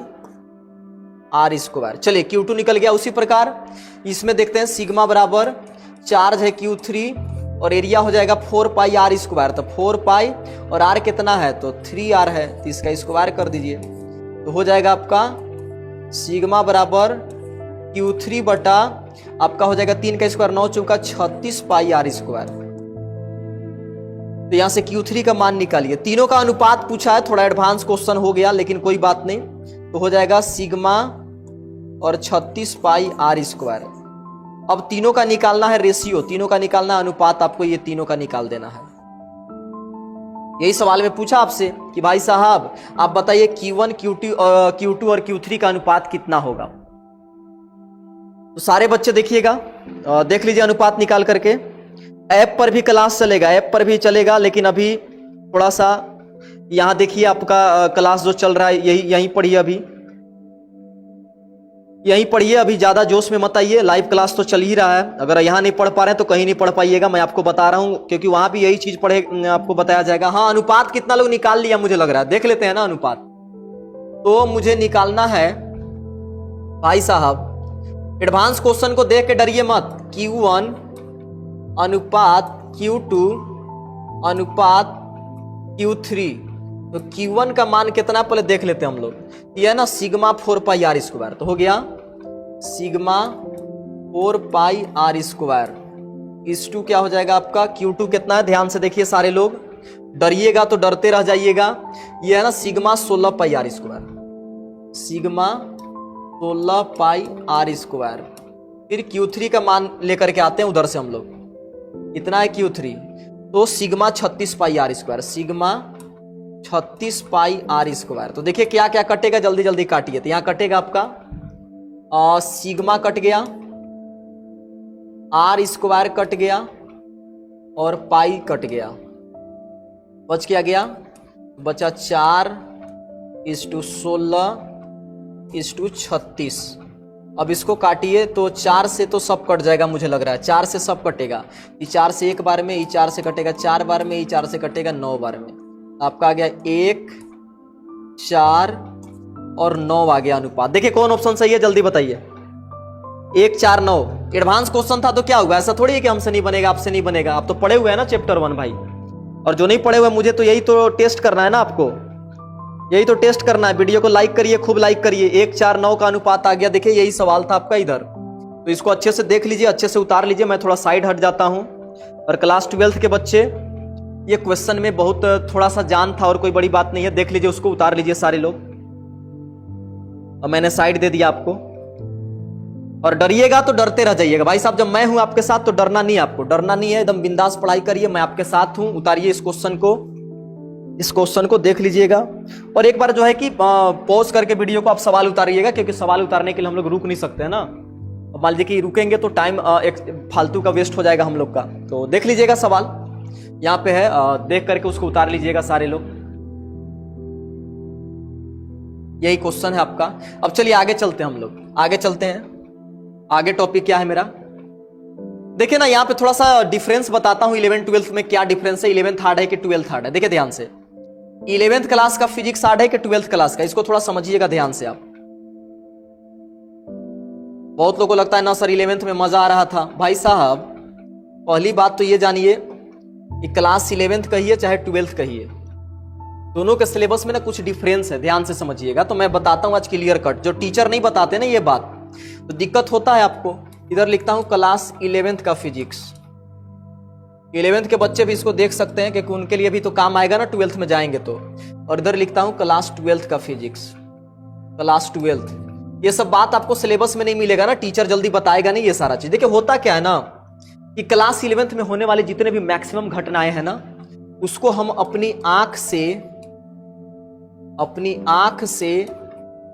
r स्क्वायर। चलिए Q2 निकल गया। उसी प्रकार इसमें देखते हैं, सिग्मा बराबर चार्ज है Q3 और एरिया हो जाएगा 4 पाई r स्क्वायर, तो 4 पाई और r कितना है, तो 3r है, तो इसका स्क्वायर कर दीजिए, तो हो जाएगा आपका सिग्मा बराबर Q3 बटा आपका हो जाएगा 3 का स्क्वायर 9 चौका 36 पाई r स्क्वायर। तो यहां से Q3 का मान निकालिए। तीनों का अनुपात पूछा है, थोड़ा एडवांस क्वेश्चन हो गया, लेकिन कोई बात नहीं, तो हो जाएगा सिग्मा और 36 पाई r स्क्वायर। अब तीनों का निकालना है रेशियो, तीनों का निकालना है अनुपात, आपको ये तीनों का निकाल देना है। यही सवाल में पूछा आपसे कि भाई साहब आप बताइए Q1 Q2 और Q3 का अनुपात कितना होगा। तो सारे बच्चे देखिएगा, देख लीजिए अनुपात निकाल करके। ऐप पर भी क्लास चलेगा, ऐप पर भी चलेगा, लेकिन अभी थोड़ा सा यहां देखिए आपका क्लास जो चल रहा है यहीं पढ़िए, अभी यहीं पढ़िए, अभी ज्यादा जोश में मत आइए, लाइव क्लास तो चल ही रहा है। अगर यहाँ नहीं पढ़ पा रहे हैं तो कहीं नहीं पढ़ पाइएगा, मैं आपको बता रहा हूं, क्योंकि वहां भी यही चीज पढ़े आपको बताया जाएगा। हाँ, अनुपात कितना लोग निकाल लिया मुझे लग रहा है, देख लेते हैं ना अनुपात। तो मुझे निकालना है भाई साहब, एडवांस क्वेश्चन को देख के डरिए मत, Q1 अनुपात Q2 अनुपात Q3, तो Q1 का मान कितना पहले देख लेते हैं हम लोग। ये है ना सिग्मा 4 पाई r स्क्वायर, तो हो गया सिग्मा 4 पाई r स्क्वायर। इस टू क्या हो जाएगा आपका, Q2 कितना है, ध्यान से देखिए सारे लोग, डरिएगा तो डरते रह जाइएगा। ये है ना सिग्मा 16 पाई r स्क्वायर, सिग्मा 16 पाई r स्क्वायर। फिर Q3 का मान लेकर के आते हैं उधर से हम लोग, कितना है Q3, तो सिग्मा 36 पाई r स्क्वायर, सिग्मा 36 पाई r स्क्वायर। तो देखिए क्या क्या कटेगा, जल्दी जल्दी काटिए। तो यहां कटेगा आपका सिग्मा कट गया, r स्क्वायर कट गया और पाई कट गया, बच क्या गया, बचा 4:16:36। अब इसको काटिए तो 4 से तो सब कट जाएगा, मुझे लग रहा है 4 से सब कटेगा। ये 4 से एक बार में, ये 4 से कटेगा 4 बार में, ये 4 से कटेगा 9 बार में। आपका आ गया 1, 4 और 9 आ गया अनुपात। देखिए कौन ऑप्शन सही है, जल्दी बताइए। 1, 4, 9 एडवांस क्वेश्चन था तो क्या हुआ, ऐसा थोड़ी है कि हमसे नहीं बनेगा, आपसे नहीं बनेगा। आप तो पढ़े हुए हैं ना चैप्टर 1 भाई, और जो नहीं पढ़े हुए मुझे तो यही तो टेस्ट करना है ना, आपको यही तो टेस्ट करना है। वीडियो को लाइक करिए, खूब लाइक करिए। 1, 4, 9 का अनुपात आ गया। देखिए यही सवाल था आपका इधर, तो इसको अच्छे से देख लीजिए, अच्छे से उतार लीजिए। मैं थोड़ा साइड हट जाता हूं। और क्लास 12 के बच्चे, ये क्वेश्चन में बहुत थोड़ा सा जान था और कोई बड़ी बात नहीं है, देख लीजिए, उसको उतार लीजिए सारे लोग। और मैंने साइड दे दिया आपको। और डरिएगा तो डरते रह जाइएगा भाई साहब, जब मैं हूं आपके साथ तो डरना नहीं, आपको डरना नहीं है, एकदम बिंदास पढ़ाई करिए, मैं आपके साथ हूं। उतारिए इस क्वेश्चन को देख लीजिएगा। और एक बार जो है कि पॉज करके वीडियो को आप सवाल उतारिएगा, क्योंकि सवाल उतारने के लिए हम लोग रुक नहीं सकते हैं ना। अब मान लीजिए कि रुकेंगे तो टाइम एक फालतू का वेस्ट हो जाएगा हम लोग का। तो देख लीजिएगा सवाल यहाँ पे है, देख करके उसको उतार लीजिएगा सारे लोग। यही क्वेश्चन है आपका। अब चलिए आगे चलते हैं, हम लोग आगे चलते हैं। आगे टॉपिक क्या है मेरा, देखिए ना, यहाँ पे थोड़ा सा डिफरेंस बताता हूं 11th 12th में क्या डिफरेंस है। 11th हार्ड है कि 12th हार्ड है, देखिए ध्यान से। 11th क्लास का फिजिक्स हार्ड है कि 12th क्लास का, इसको थोड़ा समझिएगा ध्यान से आप। बहुत लोगों को लगता है ना सर 11th में मजा आ रहा था। भाई साहब पहली बात तो ये जानिए कि क्लास 11th कहिए चाहे 12th कहिए, दोनों के सिलेबस में ना कुछ डिफरेंस है, ध्यान से समझिएगा। तो मैं बताता हूं आज क्लियर कट, जो टीचर नहीं बताते ना ये बात, तो दिक्कत होता है आपको। इधर लिखता हूं क्लास 11th का फिजिक्स, 11th के बच्चे भी इसको देख सकते हैं क्योंकि उनके लिए भी तो काम आएगा ना 12th में जाएंगे तो। और इधर लिखता हूं क्लास 12th का फिजिक्स, क्लास 12th। ये सब बात आपको सिलेबस में नहीं मिलेगा ना, टीचर जल्दी बताएगा नहीं ये सारा चीज। देखिए होता क्या है ना कि क्लास 11th में होने वाली जितने भी मैक्सिमम घटनाएं हैं ना, उसको हम अपनी आंख से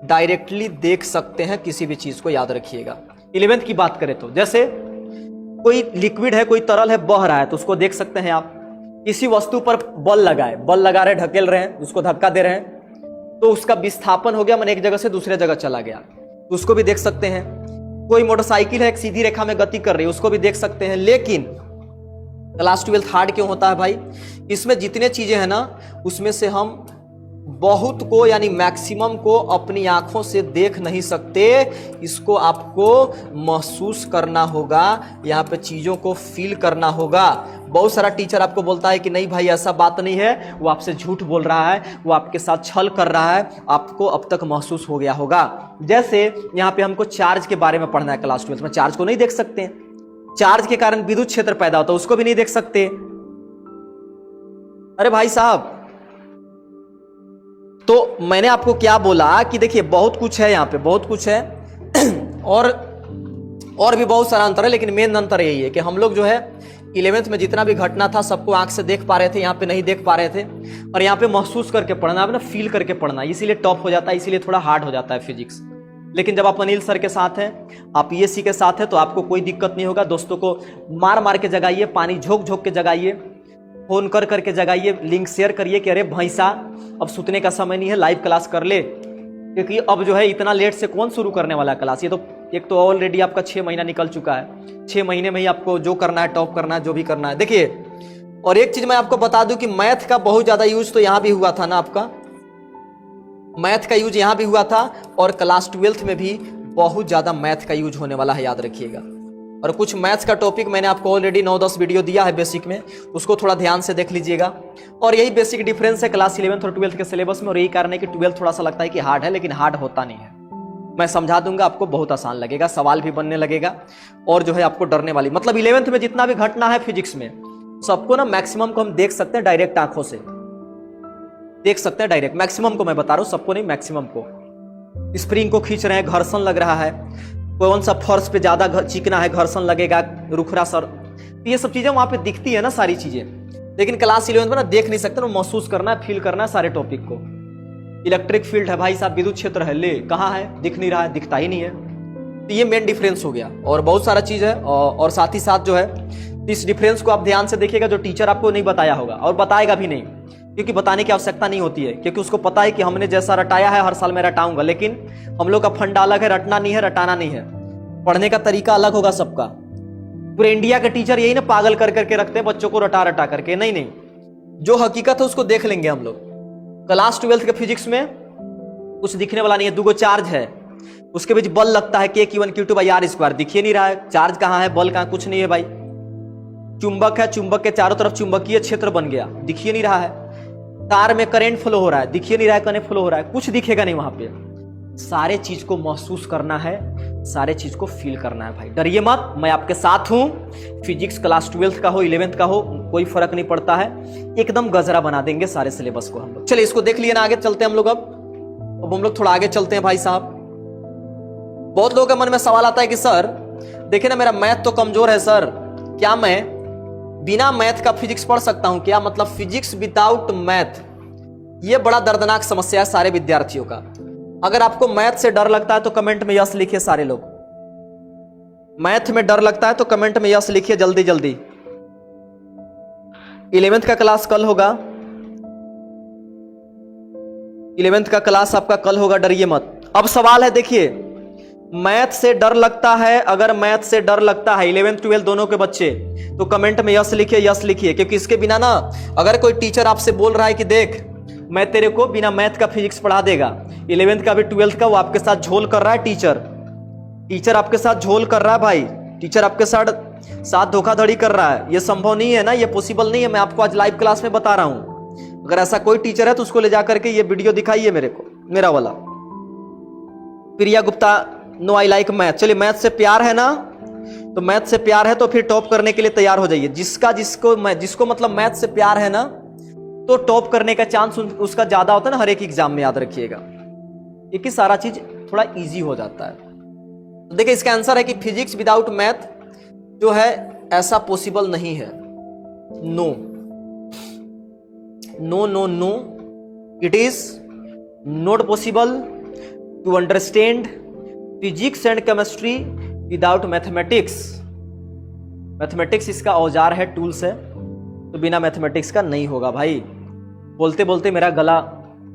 डायरेक्टली देख सकते हैं किसी भी चीज को, याद रखिएगा। 11th की बात करें तो जैसे कोई लिक्विड है, कोई तरल है, बह रहा है तो उसको देख सकते हैं आप। किसी वस्तु पर बल लगा रहे, ढकेल रहे हैं, उसको धक्का दे रहे हैं तो उसका विस्थापन हो गया, मैंने एक जगह से दूसरे जगह चला गया, तो उसको भी देख सकते हैं। कोई मोटरसाइकिल है एक सीधी रेखा में गति कर रही है, उसको भी देख सकते हैं। लेकिन क्लास 12th हार्ड क्यों होता है भाई? इसमें जितने चीजें हैं ना उसमें से हम बहुत को यानी मैक्सिमम को अपनी आंखों से देख नहीं सकते, इसको आपको महसूस करना होगा, यहाँ पे चीजों को फील करना होगा। बहुत सारा टीचर आपको बोलता है कि नहीं भाई ऐसा बात नहीं है, वो आपसे झूठ बोल रहा है, वो आपके साथ छल कर रहा है, आपको अब तक महसूस हो गया होगा। जैसे यहाँ पे हमको चार्ज के बारे में पढ़ना है क्लास 12th में, चार्ज को नहीं देख सकते, चार्ज के कारण विद्युत क्षेत्र पैदा होता है उसको भी नहीं देख सकते। अरे भाई साहब, तो मैंने आपको क्या बोला कि देखिए बहुत कुछ है यहाँ पे, बहुत कुछ है और भी बहुत सारा अंतर है, लेकिन मेन अंतर यही है कि हम लोग जो है 11th में जितना भी घटना था सबको आंख से देख पा रहे थे, यहाँ पे नहीं देख पा रहे थे। और यहाँ पे महसूस करके पढ़ना, ना फील करके पढ़ना, इसीलिए टॉप हो जाता है, इसीलिए थोड़ा हार्ड हो जाता है फिजिक्स। लेकिन जब आप अनिल सर के साथ हैं, आप ESC के साथ हैं, तो आपको कोई दिक्कत नहीं होगा। दोस्तों को मार मार के जगाइए, पानी झोंक झोंक के जगाइए, फोन कर करके जगाइए, लिंक शेयर करिए कि अरे भैंसा अब सुतने का समय नहीं है, लाइव क्लास कर ले, क्योंकि अब जो है इतना लेट से कौन शुरू करने वाला है क्लास। ये तो एक तो ऑलरेडी आपका 6 महीना निकल चुका है, 6 महीने में ही आपको जो करना है, टॉप करना है, जो भी करना है। देखिए और एक चीज मैं आपको बता दूं कि मैथ का बहुत ज्यादा यूज तो यहां भी हुआ था ना, आपका मैथ का यूज यहां भी हुआ था, और क्लास 12th में भी बहुत ज्यादा मैथ का यूज होने वाला है, याद रखिएगा। और कुछ मैथ्स का टॉपिक मैंने आपको ऑलरेडी 9-10 वीडियो दिया है बेसिक में, उसको थोड़ा ध्यान से देख लीजिएगा। और यही बेसिक डिफरेंस है क्लास 11th और 12th के सिलेबस में, और यही कारण है कि 12th थोड़ा सा लगता है कि हार्ड है, लेकिन हार्ड होता नहीं है। मैं समझा दूंगा आपको, बहुत आसान लगेगा, सवाल भी बनने लगेगा, और जो है आपको डरने वाली, मतलब 11th में जितना भी घटना है फिजिक्स में सबको ना मैक्सिमम को हम देख सकते हैं, डायरेक्ट आंखों से देख सकते हैं, डायरेक्ट। मैक्सिमम को मैं बता रहा हूं, सबको नहीं, मैक्सिमम को। स्प्रिंग को खींच रहे हैं, घर्षण लग रहा है, कौन सा फर्श पे ज्यादा चिकना है, घर्षण लगेगा, रुखरा सर, ये सब चीजें वहां पे दिखती है ना सारी चीजें। लेकिन क्लास 11th में ना देख नहीं सकते ना, महसूस करना है, फील करना है सारे टॉपिक को। इलेक्ट्रिक फील्ड है भाई साहब, विद्युत क्षेत्र है, ले कहाँ है, दिख नहीं रहा है, दिखता ही नहीं है। तो ये मेन डिफरेंस हो गया, और बहुत सारा चीज है। और साथ ही साथ जो है इस डिफरेंस को आप ध्यान से देखिएगा, जो टीचर आपको नहीं बताया होगा और बताएगा भी नहीं, क्योंकि बताने की आवश्यकता नहीं होती है, क्योंकि उसको पता है कि हमने जैसा रटाया है हर साल मैं रटाऊंगा। लेकिन हम लोग का फंडा अलग है, रटना नहीं है, रटाना नहीं है, पढ़ने का तरीका अलग होगा सबका। पूरे इंडिया के टीचर यही ना पागल कर करके रखते हैं बच्चों को, रटा रटा करके। नहीं नहीं, जो हकीकत है उसको देख लेंगे हम लोग। क्लास 12th के फिजिक्स में कुछ दिखने वाला नहीं है, 2 चार्ज है, उसके बीच बल लगता है K Q1 Q2 R square, दिखिए नहीं रहा है, चार्ज कहाँ है, बल कहाँ, कुछ नहीं है भाई। चुंबक है, चुंबक के चारों तरफ चुंबकीय क्षेत्र बन गया, दिखिए नहीं रहा है। तार में करंट फ्लो हो रहा है, दिखिए नहीं रहा है, करंट फ्लो हो रहा है, कुछ दिखेगा नहीं वहां पे। सारे चीज को महसूस करना है, सारे चीज को फील करना है भाई, डरिए मत, मैं आपके साथ हूं। फिजिक्स क्लास 12th का हो, 11th का हो, कोई फर्क नहीं पड़ता है, एकदम गजरा बना देंगे सारे सिलेबस को हम लोग। चलिए इसको देख लिए ना, आगे चलते हैं हम लोग। अब हम लोग थोड़ा आगे चलते हैं भाई साहब। बहुत लोगों के मन में सवाल आता है कि सर देखिए ना, मेरा मैथ तो कमजोर है सर, क्या मैं बिना मैथ का फिजिक्स पढ़ सकता हूं क्या? मतलब फिजिक्स विदाउट मैथ, ये बड़ा दर्दनाक समस्या है सारे विद्यार्थियों का। अगर आपको मैथ से डर लगता है तो कमेंट में यस लिखिए सारे लोग। मैथ में डर लगता है तो कमेंट में यस लिखिए जल्दी जल्दी। 11th का क्लास कल होगा, 11th का क्लास आपका कल होगा, डरिए मत। अब सवाल है, देखिए मैथ से डर लगता है, अगर मैथ से डर लगता है 11th 12th दोनों के बच्चे, तो कमेंट में यस लिखिए, यस लिखिए, क्योंकि इसके बिना ना, अगर कोई टीचर आपसे बोल रहा है कि देख मैं तेरे को बिना मैथ का फिजिक्स पढ़ा देगा, 11th का भी 12th का, वो आपके साथ झोल कर रहा है टीचर, टीचर आपके साथ झोल कर रहा है भाई, टीचर आपके साथ धोखाधड़ी कर रहा है। ये संभव नहीं है ना, ये पॉसिबल नहीं है। मैं आपको आज लाइव क्लास में बता रहा हूं। अगर ऐसा कोई टीचर है तो उसको ले जाकर के ये वीडियो दिखाइए मेरे को, मेरा वाला। Priya Gupta, no I like math. चलिए, मैथ से प्यार है ना, तो मैथ से प्यार है तो फिर टॉप करने के लिए तैयार हो जाइए। जिसको मतलब मैथ से प्यार है ना, तो टॉप करने का चांस उसका ज्यादा होता है ना, हर एक एग्जाम में, याद रखिएगा। क्योंकि सारा चीज थोड़ा इजी हो जाता है। तो देखिए, इसका आंसर है कि फिजिक्स विदाउट मैथ जो है ऐसा पॉसिबल नहीं है। No no no no, it is not possible to understand physics and chemistry without mathematics. Mathematics इसका औजार है, टूल्स है, तो बिना मैथमेटिक्स का नहीं होगा भाई। बोलते बोलते मेरा गला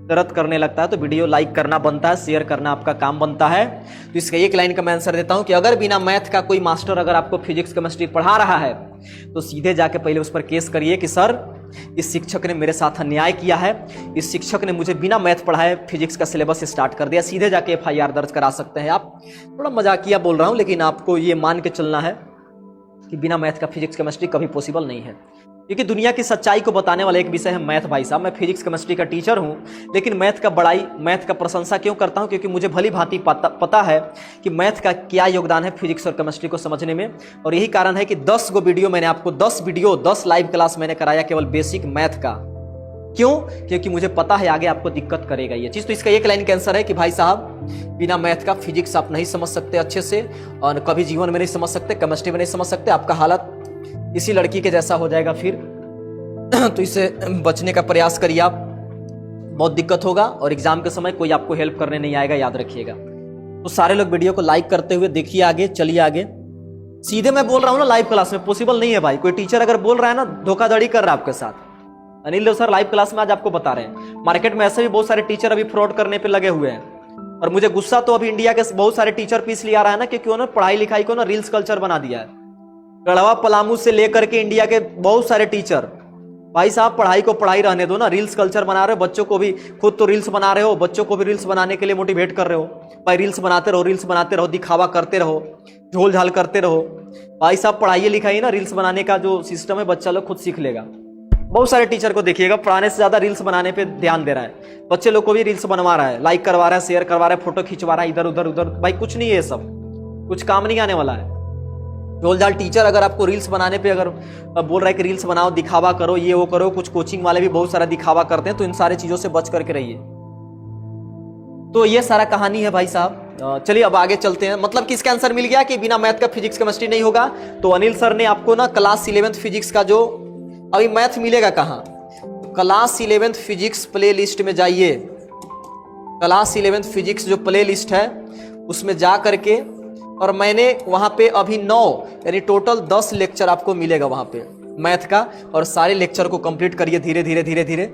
दर्द करने लगता है, तो वीडियो लाइक करना बनता है, शेयर करना आपका काम बनता है। तो इसका एक लाइन का मैं आंसर देता हूं कि अगर बिना मैथ का कोई मास्टर अगर आपको फिजिक्स केमिस्ट्री पढ़ा रहा है, तो सीधे जाके पहले उस पर केस करिए कि सर, इस शिक्षक ने मेरे साथ अन्याय किया है, इस शिक्षक ने मुझे बिना मैथ पढ़ाए फिजिक्स का सिलेबस स्टार्ट कर दिया। सीधे जाके FIR दर्ज करा सकते हैं आप। थोड़ा मजाकिया बोल रहा हूं, लेकिन आपको ये मान के चलना है कि बिना मैथ का फिजिक्स केमिस्ट्री कभी पॉसिबल नहीं है। क्योंकि दुनिया की सच्चाई को बताने वाला एक विषय है मैथ भाई साहब। मैं फिजिक्स केमिस्ट्री का टीचर हूं, लेकिन मैथ का बड़ाई, मैथ का प्रशंसा क्यों करता हूं? क्योंकि मुझे भली भांति पता है कि मैथ का क्या योगदान है फिजिक्स और केमिस्ट्री को समझने में। और यही कारण है कि 10 गो वीडियो मैंने आपको 10 लाइव क्लास मैंने कराया केवल बेसिक मैथ का। क्यों? क्योंकि मुझे पता है आगे आपको दिक्कत करेगा ये चीज। तो इसका एक लाइन का आंसर है कि भाई साहब, बिना मैथ का फिजिक्स आप नहीं समझ सकते अच्छे से, और कभी जीवन में नहीं समझ सकते, केमिस्ट्री में नहीं समझ सकते। आपका हालत इसी लड़की के जैसा हो जाएगा फिर। तो इससे बचने का प्रयास करिए आप, बहुत दिक्कत होगा, और एग्जाम के समय कोई आपको हेल्प करने नहीं आएगा, याद रखिएगा। तो सारे लोग वीडियो को लाइक करते हुए देखिए आगे, चलिए आगे। सीधे मैं बोल रहा हूं ना, लाइव क्लास में पॉसिबल नहीं है भाई। कोई टीचर अगर बोल रहा है ना, धोखाधड़ी कर रहा है आपके साथ। अनिल देव सर लाइव क्लास में आज आपको बता रहे हैं। मार्केट में ऐसे भी बहुत सारे टीचर अभी फ्रॉड करने पे लगे हुए हैं, और मुझे गुस्सा तो अभी इंडिया के बहुत सारे टीचर पे इसलिए आ रहा है ना, क्योंकि उन्होंने पढ़ाई लिखाई को ना रील्स कल्चर बना दिया है। गढ़वा पलामू से लेकर के इंडिया के बहुत सारे टीचर, भाई साहब पढ़ाई को पढ़ाई रहने दो ना, रील्स कल्चर बना रहे हो। बच्चों को भी, खुद तो रील्स बना रहे हो, बच्चों को भी रील्स बनाने के लिए मोटिवेट कर रहे हो। भाई रील्स बनाते रहो, रील्स बनाते रहो, दिखावा करते रहो, झोल झाल करते रहो। भाई साहब पढ़ाइए लिखाइए ना, रील्स बनाने का जो सिस्टम है बच्चा लोग खुद सीख लेगा। बहुत सारे टीचर को देखिएगा पढ़ाने से ज्यादा रील्स बनाने पे ध्यान दे रहा है। बच्चे लोग को भी रील्स बनवा रहा है, लाइक करवा रहा है, शेयर करवा रहा है, फोटो खिंचवा रहा है, इधर उधर उधर। भाई कुछ नहीं है ये सब, कुछ काम नहीं आने वाला है। झोलझाल टीचर अगर आपको रील्स बनाने पे अगर बोल रहा है कि रील्स बनाओ, दिखावा करो, ये वो करो, कुछ कोचिंग वाले भी बहुत सारा दिखावा करते हैं, तो इन सारी चीजों से बच करके रहिए। तो ये सारा कहानी है भाई साहब। चलिए अब आगे चलते हैं। मतलब कि इसका आंसर मिल गया कि बिना मैथ का फिजिक्स केमिस्ट्री नहीं होगा। तो अनिल सर ने आपको ना क्लास 11th फिजिक्स का जो, अभी मैथ मिलेगा कहाँ, तो class 11th physics play list में जाइए। क्लास 11th फिजिक्स जो प्ले लिस्ट है उसमें जा करके, और मैंने वहां पे अभी 9 यानी टोटल 10 लेक्चर आपको मिलेगा वहां पे मैथ का, और सारे लेक्चर को कंप्लीट करिए धीरे धीरे धीरे धीरे।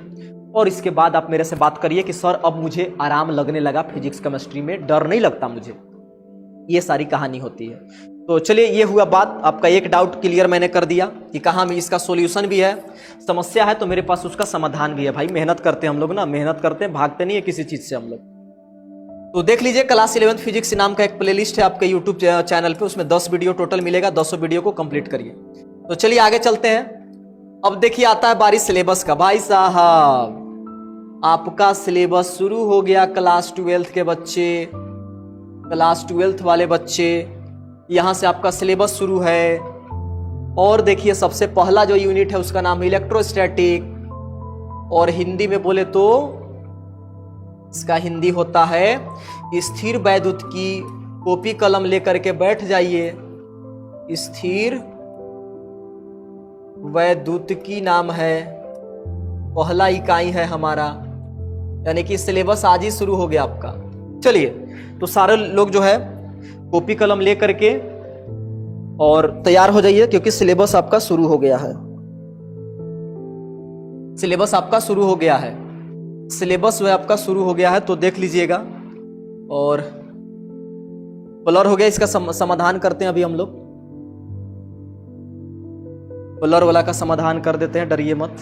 और इसके बाद आप मेरे से बात करिए कि सर अब मुझे आराम लगने लगा फिजिक्स केमिस्ट्री में, डर नहीं लगता मुझे। ये सारी कहानी होती है। तो चलिए, ये हुआ बात। आपका एक डाउट क्लियर मैंने कर दिया कि कहाँ में इसका सॉल्यूशन भी है, समस्या है तो मेरे पास उसका समाधान भी है। भाई मेहनत करते हैं हम लोग ना, मेहनत करते हैं, भागते नहीं है किसी चीज से हम लोग। तो देख लीजिए, क्लास 11th फिजिक्स नाम का एक प्लेलिस्ट है आपके यूट्यूब चैनल पे, उसमें 10 वीडियो टोटल मिलेगा। 10 वीडियो को कंप्लीट करिए। तो चलिए आगे चलते हैं। अब देखिए आता है बारी सिलेबस का। भाई साहब आपका सिलेबस शुरू हो गया क्लास 12th के बच्चे, क्लास 12th वाले बच्चे, यहां से आपका सिलेबस शुरू है। और देखिए सबसे पहला जो यूनिट है उसका नाम है इलेक्ट्रोस्टैटिक, और हिंदी में बोले तो इसका हिंदी होता है स्थिर वैद्युत की। कॉपी कलम लेकर के बैठ जाइए। स्थिर वैद्युत की नाम है, पहला इकाई है हमारा, यानी कि सिलेबस आज ही शुरू हो गया आपका। चलिए, तो सारे लोग जो है कॉपी कलम ले करके और तैयार हो जाइए, क्योंकि सिलेबस आपका शुरू हो गया है। सिलेबस आपका शुरू हो गया है, सिलेबस जो है आपका शुरू हो गया है। तो देख लीजिएगा, और कलर हो गया, इसका समाधान करते हैं अभी हम लोग। कलर वाला का समाधान कर देते हैं, डरिए मत।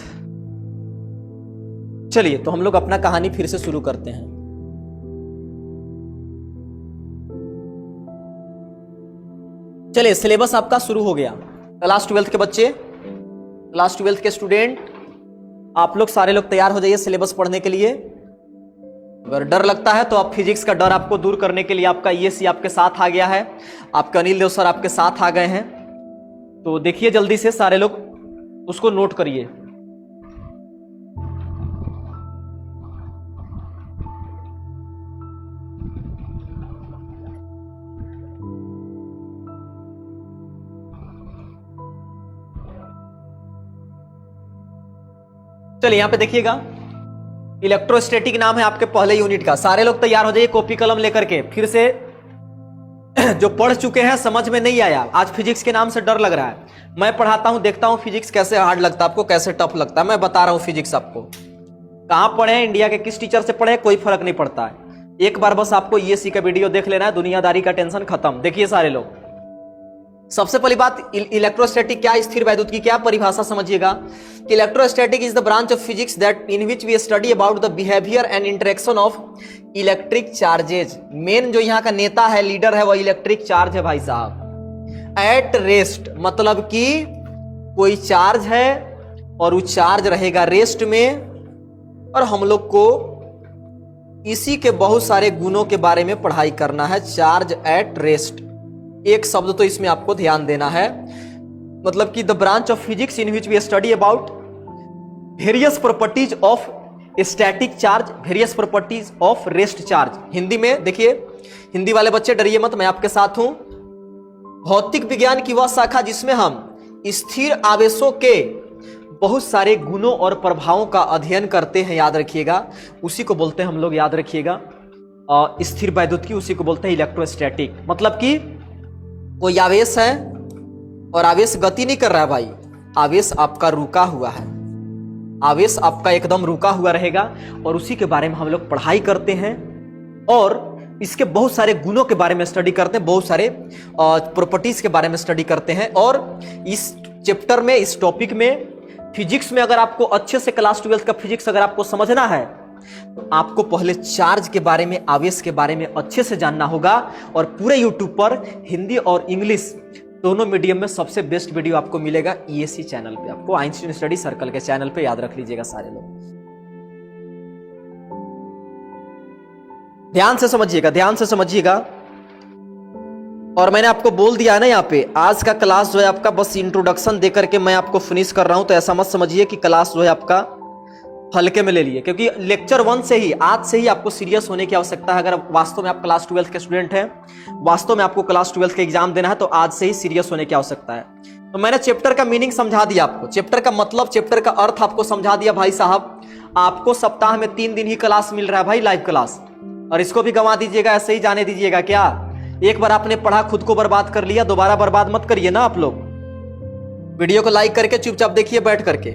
चलिए, तो हम लोग अपना कहानी फिर से शुरू करते हैं। चलिए सिलेबस आपका शुरू हो गया। क्लास 12 के बच्चे, क्लास 12 के स्टूडेंट, आप लोग सारे लोग तैयार हो जाइए सिलेबस पढ़ने के लिए। अगर डर लगता है तो आप फिजिक्स का डर आपको दूर करने के लिए आपका ईएससी आपके साथ आ गया है, आपका अनिल देव सर आपके साथ आ गए हैं। तो देखिए जल्दी से सारे लोग उसको नोट करिए। चलिए यहां पे देखिएगा, इलेक्ट्रोस्टैटिक नाम है आपके पहले यूनिट का। सारे लोग तैयार हो जाइए कॉपी कलम लेकर के। फिर से जो पढ़ चुके हैं समझ में नहीं आया, आज फिजिक्स के नाम से डर लग रहा है, मैं पढ़ाता हूं, देखता हूं फिजिक्स कैसे हार्ड लगता है आपको, कैसे टफ लगता है। मैं बता रहा हूं फिजिक्स आपको कहां पढ़े, इंडिया के किस टीचर से पढ़े, कोई फर्क नहीं पड़ता है। एक बार बस आपको ईएससी का वीडियो देख लेना है, दुनियादारी का टेंशन खत्म। देखिए सारे लोग, सबसे पहली बात, इलेक्ट्रोस्टैटिक क्या, स्थिर वैद्युत की क्या परिभाषा समझिएगा कि electrostatic is the branch of physics that in which we study about the behaviour and interaction of electric charges. Main जो यहाँ का नेता है, लीडर है, वह इलेक्ट्रिक चार्ज है भाई साहब। एट रेस्ट मतलब कि कोई चार्ज है और वो चार्ज रहेगा रेस्ट में, और हम लोग को इसी के बहुत सारे गुणों के बारे में पढ़ाई करना है। चार्ज एट रेस्ट, एक शब्द तो इसमें आपको ध्यान देना है, मतलब कि the branch of physics in which we study about various properties of static charge, various properties of rest charge. Hindi में देखिए, हिंदी वाले बच्चे डरिए मत, मैं आपके साथ हूं। भौतिक विज्ञान की वह शाखा जिसमें हम स्थिर आवेशों के बहुत सारे गुणों और प्रभावों का अध्ययन करते हैं, याद रखिएगा, उसी को बोलते हैं हम लोग, याद रखिएगा, स्थिर वैद्युत की, उसी को बोलते हैं इलेक्ट्रोस्टैटिक। मतलब कि कोई आवेश है और आवेश गति नहीं कर रहा है भाई, आवेश आपका रुका हुआ है, आवेश आपका एकदम रुका हुआ रहेगा, और उसी के बारे में हम लोग पढ़ाई करते हैं और इसके बहुत सारे गुणों के बारे में स्टडी करते हैं, बहुत सारे प्रॉपर्टीज के बारे में स्टडी करते हैं। और इस चैप्टर में, इस टॉपिक में, फिजिक्स में अगर आपको अच्छे से क्लास 12 का फिजिक्स अगर आपको समझना है तो आपको पहले चार्ज के बारे में, आवेश के बारे में अच्छे से जानना होगा। और पूरे यूट्यूब पर हिंदी और इंग्लिश दोनों मीडियम में सबसे बेस्ट वीडियो आपको मिलेगा ईएससी चैनल पे, आपको आइंस्टीन स्टडी सर्कल के चैनल पे, याद रख लीजिएगा सारे लोग। ध्यान से समझिएगा, ध्यान से समझिएगा। और मैंने आपको बोल दिया है ना, यहाँ पे आज का क्लास जो है आपका बस इंट्रोडक्शन देकर के मैं आपको फिनिश कर रहा हूं, तो ऐसा मत समझिए कि क्लास जो है आपका हल्के में ले लिए, क्योंकि लेक्चर 1 से ही, आज से ही आपको सीरियस होने की आवश्यकता है। अगर वास्तव में आप क्लास 12 के स्टूडेंट हैं, वास्तव में आपको क्लास 12 के एग्जाम देना है, तो आज से ही सीरियस होने की आवश्यकता है। तो मैंने चैप्टर का मीनिंग समझा दिया आपको, चैप्टर का मतलब, चैप्टर का अर्थ आपको समझा दिया भाई साहब। आपको सप्ताह में 3 दिन ही क्लास मिल रहा है भाई, लाइव क्लास, और इसको भी गंवा दीजिएगा, ऐसे ही जाने दीजिएगा क्या? एक बार आपने पढ़ा, खुद को बर्बाद कर लिया, दोबारा बर्बाद मत करिए ना आप लोग। वीडियो को लाइक करके चुपचाप देखिए बैठ करके।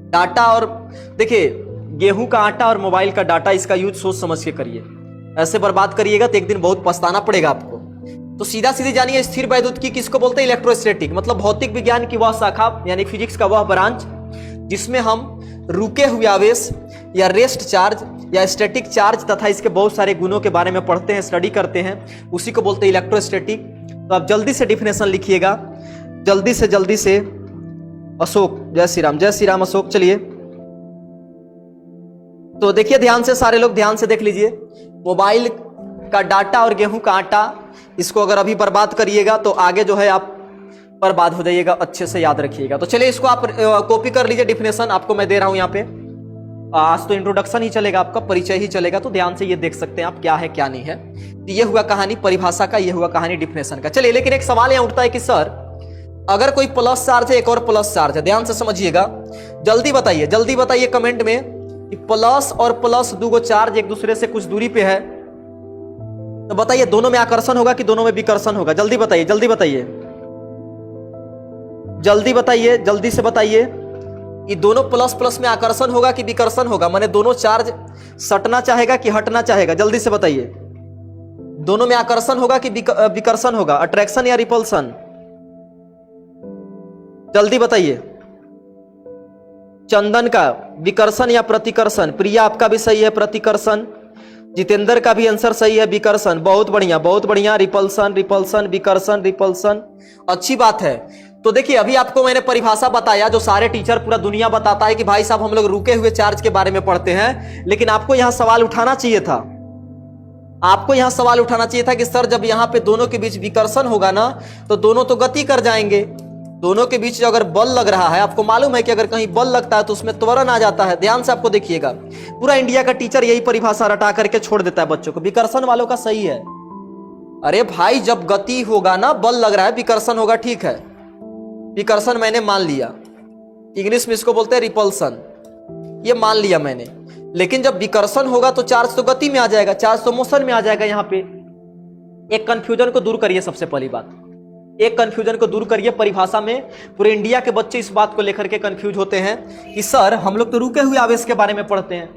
डाटा, और देखिए गेहूं का आटा और मोबाइल का डाटा, इसका यूज सोच समझ के करिए, ऐसे बर्बाद करिएगा तो एक दिन बहुत पछताना पड़ेगा आपको। तो सीधा सीधी जानिए, स्थिर वैद्युत की किसको बोलते हैं? इलेक्ट्रोस्टैटिक, मतलब भौतिक विज्ञान की वह शाखा, यानी फिजिक्स का वह ब्रांच जिसमें हम रुके हुए आवेश या रेस्ट चार्ज या स्टैटिक चार्ज तथा इसके बहुत सारे गुणों के बारे में पढ़ते हैं, स्टडी करते हैं, उसी को बोलते हैं इलेक्ट्रोस्टैटिक। तो आप जल्दी से डिफिनेशन लिखिएगा, जल्दी से। अशोक, जय श्री राम, जय श्री राम अशोक। चलिए तो देखिए ध्यान से, सारे लोग ध्यान से देख लीजिए। मोबाइल का डाटा और गेहूं का आटा, इसको अगर अभी बर्बाद करिएगा तो आगे जो है आप बर्बाद हो जाइएगा, अच्छे से याद रखिएगा। तो चलिए इसको आप कॉपी कर लीजिए, डिफिनेशन आपको मैं दे रहा हूं यहाँ पे। आज तो इंट्रोडक्शन ही चलेगा, आपका परिचय ही चलेगा, तो ध्यान से ये देख सकते हैं आप क्या है क्या नहीं है। तो ये हुआ कहानी परिभाषा का, ये हुआ कहानी डिफिनेशन का। चलिए, लेकिन एक सवाल यहाँ उठता है कि सर अगर कोई प्लस चार्ज है, एक और प्लस चार्ज है, ध्यान से समझिएगा, जल्दी बताइए कमेंट में कि प्लस और प्लस दो गो चार्ज एक दूसरे से कुछ दूरी पे है, तो बताइए दोनों में आकर्षण होगा कि दोनों में विकर्षण होगा? जल्दी बताइए, जल्दी से बताइए, ये दोनों प्लस प्लस में आकर्षण होगा कि विकर्षण होगा? माने दोनों चार्ज सटना चाहेगा कि हटना चाहेगा? जल्दी से बताइए, दोनों में आकर्षण होगा कि विकर्षण होगा, अट्रैक्शन या रिपल्सन? जल्दी बताइए। चंदन का विकर्षण या प्रतिकर्षण? प्रिया आपका भी सही है, प्रतिकर्षण। जितेंद्र का भी आंसर सही है, विकर्षण। बहुत बढ़िया, बहुत बढ़िया। रिपल्सन, रिपल्सन, विकर्षण, रिपल्सन, अच्छी बात है। तो देखिए, अभी आपको मैंने परिभाषा बताया जो सारे टीचर पूरा दुनिया बताता है कि भाई साहब हम लोग रुके हुए चार्ज के बारे में पढ़ते हैं, लेकिन आपको यहां सवाल उठाना चाहिए था। आपको यहां सवाल उठाना चाहिए था कि सर जब यहां पे दोनों के बीच विकर्षण होगा ना तो दोनों तो गति कर जाएंगे। दोनों के बीच अगर बल लग रहा है, आपको मालूम है कि अगर कहीं बल लगता है तो उसमें त्वरण आ जाता है। ध्यान से आपको देखिएगा, पूरा इंडिया का टीचर यही परिभाषा रटा करके छोड़ देता है बच्चों को। विकर्षण वालों का सही है। अरे भाई, जब गति होगा ना, बल लग रहा है, विकर्षण होगा, ठीक है, विकर्षण मैंने मान लिया। इंग्लिश में इसको बोलते हैं रिपल्सन, ये मान लिया मैंने। लेकिन जब विकर्षण होगा तो चार्ज तो गति में आ जाएगा, चार्ज तो मोशन में आ जाएगा। यहां पे एक कंफ्यूजन को दूर करिए। सबसे पहली बात, एक कंफ्यूजन को दूर करिए। परिभाषा में पूरे इंडिया के बच्चे इस बात को लेकर के कंफ्यूज होते हैं कि सर हम लोग तो रुके हुए आवेश के बारे में पढ़ते हैं,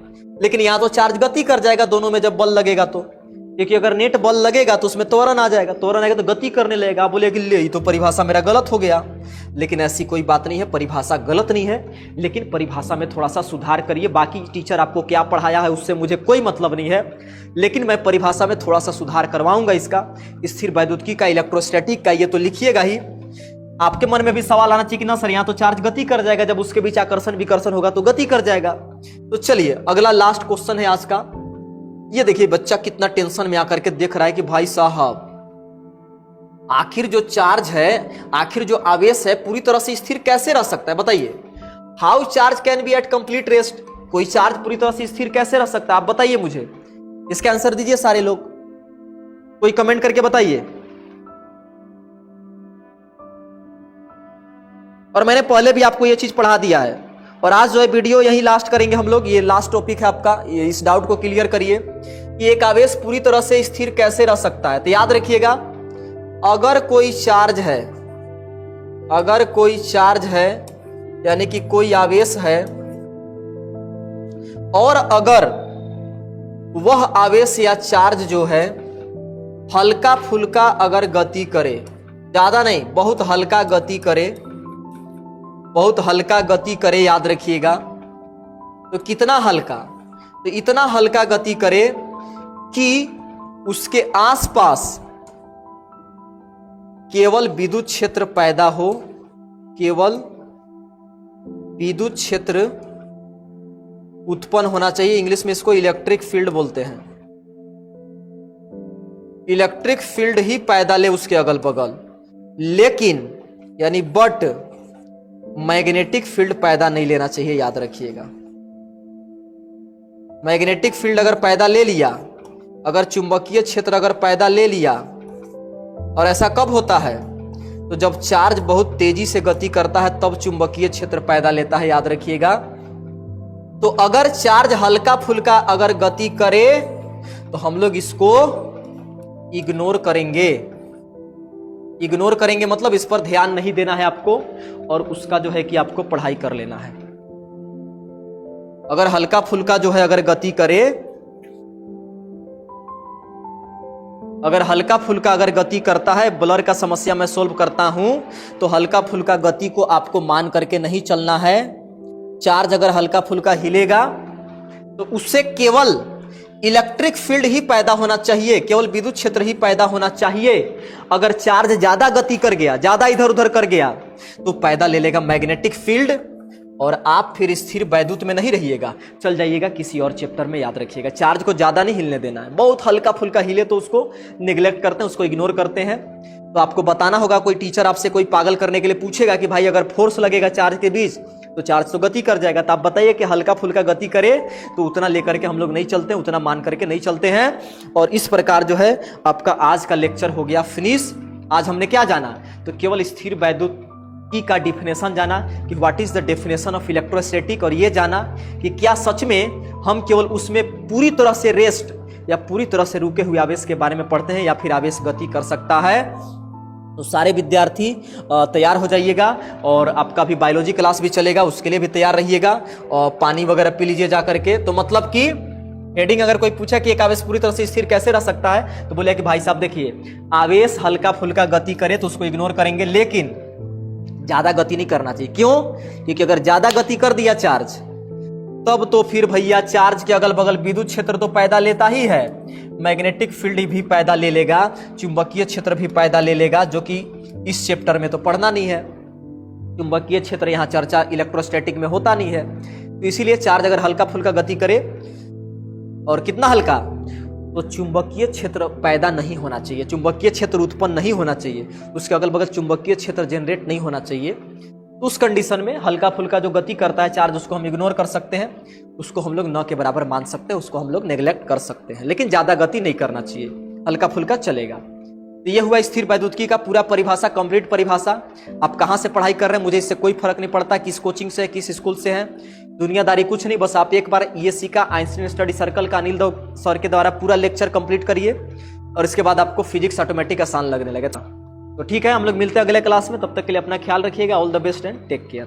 लेकिन यहां तो चार्ज गति कर जाएगा दोनों में जब बल लगेगा तो। क्योंकि अगर नेट बल लगेगा तो उसमें त्वरण आ जाएगा, त्वरण आएगा तो गति करने लगेगा। आप बोले कि ले, तो परिभाषा मेरा गलत हो गया। लेकिन ऐसी कोई बात नहीं है, परिभाषा गलत नहीं है, लेकिन परिभाषा में थोड़ा सा सुधार करिए। बाकी टीचर आपको क्या पढ़ाया है उससे मुझे कोई मतलब नहीं है, लेकिन मैं परिभाषा में थोड़ा सा सुधार करवाऊंगा इसका। स्थिर वैद्युतिकी का, इलेक्ट्रोस्टैटिक का, ये तो लिखिएगा ही। आपके मन में भी सवाल आना चाहिए कि ना सर यहाँ तो चार्ज गति कर जाएगा, जब उसके बीच आकर्षण विकर्षण होगा तो गति कर जाएगा। तो चलिए अगला लास्ट क्वेश्चन है आज का। ये देखिए बच्चा कितना टेंशन में आकर के देख रहा है कि भाई साहब आखिर जो चार्ज है, आखिर जो आवेश है पूरी तरह से स्थिर कैसे रह सकता है, बताइए। How charge can be at complete rest. कोई चार्ज पूरी तरह से स्थिर कैसे रह सकता है, आप बताइए मुझे। इसका आंसर दीजिए सारे लोग, कोई कमेंट करके बताइए। और मैंने पहले भी आपको यह चीज पढ़ा दिया है। और आज जो है वीडियो यही लास्ट करेंगे हम लोग। ये लास्ट टॉपिक है आपका, ये इस डाउट को क्लियर करिए कि एक आवेश पूरी तरह से स्थिर कैसे रह सकता है। तो याद रखिएगा, अगर कोई चार्ज है, अगर कोई चार्ज है यानी कि कोई आवेश है, और अगर वह आवेश या चार्ज जो है हल्का फुल्का अगर गति करे, ज्यादा नहीं, बहुत हल्का गति करे, बहुत हल्का गति करे, याद रखिएगा। तो कितना हल्का, तो इतना हल्का गति करे कि उसके आसपास केवल विद्युत क्षेत्र पैदा हो, केवल विद्युत क्षेत्र उत्पन्न होना चाहिए। इंग्लिश में इसको इलेक्ट्रिक फील्ड बोलते हैं। इलेक्ट्रिक फील्ड ही पैदा ले उसके अगल बगल, लेकिन यानी बट मैग्नेटिक फील्ड पैदा नहीं लेना चाहिए, याद रखिएगा। मैग्नेटिक फील्ड अगर पैदा ले लिया, अगर चुंबकीय क्षेत्र अगर पैदा ले लिया, और ऐसा कब होता है, तो जब चार्ज बहुत तेजी से गति करता है तब चुंबकीय क्षेत्र पैदा लेता है, याद रखिएगा। तो अगर चार्ज हल्का फुल्का अगर गति करे तो हम लोग इसको इग्नोर करेंगे। इग्नोर करेंगे मतलब इस पर ध्यान नहीं देना है आपको, और उसका जो है कि आपको पढ़ाई कर लेना है। अगर हल्का फुल्का जो है अगर गति करे, अगर हल्का फुल्का अगर गति करता है, ब्लर का समस्या मैं सोल्व करता हूं, तो हल्का फुल्का गति को आपको मान करके नहीं चलना है। चार्ज अगर हल्का फुल्का हिलेगा तो उससे केवल इलेक्ट्रिक फील्ड ही पैदा होना चाहिए, केवल विद्युत क्षेत्र ही पैदा होना चाहिए। अगर चार्ज ज्यादा गति कर गया, ज्यादा इधर उधर कर गया, तो पैदा ले लेगा मैग्नेटिक फील्ड, और आप फिर स्थिर वैद्युत में नहीं रहिएगा, चल जाइएगा किसी और चैप्टर में। याद रखिएगा, चार्ज को ज्यादा नहीं हिलने देना है। बहुत हल्का फुल्का हिले तो उसको निगलेक्ट करते हैं, उसको इग्नोर करते हैं। तो आपको बताना होगा, कोई टीचर आपसे कोई पागल करने के लिए पूछेगा कि भाई अगर फोर्स लगेगा चार्ज के बीच तो चार्ज तो गति कर जाएगा, तो आप बताइए कि हल्का फुल्का गति करे तो उतना लेकर के हम लोग नहीं चलते, उतना मान करके नहीं चलते हैं। और इस प्रकार जो है आपका आज का लेक्चर हो गया फिनिश। आज हमने क्या जाना, तो केवल स्थिर वैद्युत का डिफिनेशन जाना कि what is the definition of electrostatic, और ये जाना कि क्या सच में हम केवल उसमें पूरी तरह से रेस्ट या पूरी तरह से रुके हुए आवेश के बारे में पढ़ते हैं, या फिर आवेश गति कर सकता है। तो सारे विद्यार्थी तैयार हो जाइएगा, और आपका भी बायोलॉजी क्लास भी चलेगा, उसके लिए भी तैयार रहिएगा, और पानी वगैरह पी लीजिए जा करके। तो मतलब कि हेडिंग अगर कोई पूछा कि एक आवेश पूरी तरह से स्थिर कैसे रह सकता है, तो बोले कि भाई साहब देखिए, आवेश हल्का फुल्का गति करे तो उसको इग्नोर करेंगे, लेकिन ज्यादा गति नहीं करना चाहिए। क्यों? क्योंकि अगर ज्यादा गति कर दिया चार्ज तब तो फिर भैया चार्ज के अगल बगल विद्युत क्षेत्र तो पैदा लेता ही है, मैग्नेटिक फील्ड भी पैदा ले लेगा, चुंबकीय क्षेत्र भी पैदा ले लेगा, जो कि इस चैप्टर में तो पढ़ना नहीं है। चुंबकीय क्षेत्र यहाँ चर्चा इलेक्ट्रोस्टैटिक में होता नहीं है। तो इसीलिए चार्ज अगर हल्का फुल्का गति करे और कितना हल्का, तो चुंबकीय क्षेत्र पैदा नहीं होना चाहिए, चुंबकीय क्षेत्र उत्पन्न नहीं होना चाहिए, उसके अगल बगल चुंबकीय क्षेत्र जनरेट नहीं होना चाहिए। तो उस कंडीशन में हल्का फुल्का जो गति करता है चार्ज, उसको हम इग्नोर कर सकते हैं, उसको हम लोग न के बराबर मान सकते हैं, उसको हम लोग नेग्लेक्ट कर सकते हैं, लेकिन ज्यादा गति नहीं करना चाहिए, हल्का फुल्का चलेगा। तो ये हुआ स्थिर वैद्युतिकी का पूरा परिभाषा, कंप्लीट परिभाषा। आप कहाँ से पढ़ाई कर रहे हैं मुझे इससे कोई फर्क नहीं पड़ता, किस कोचिंग से, किस स्कूल से हैं, दुनियादारी कुछ नहीं, बस आप एक बार ईएससी का आइंस्टीन स्टडी सर्कल का अनिल देव सर के द्वारा पूरा लेक्चर कंप्लीट करिए और इसके बाद आपको फिजिक्स ऑटोमेटिक आसान लगने लगेगा। तो ठीक है, हम लोग मिलते हैं अगले क्लास में, तब तक के लिए अपना ख्याल रखिएगा। All the best and take care.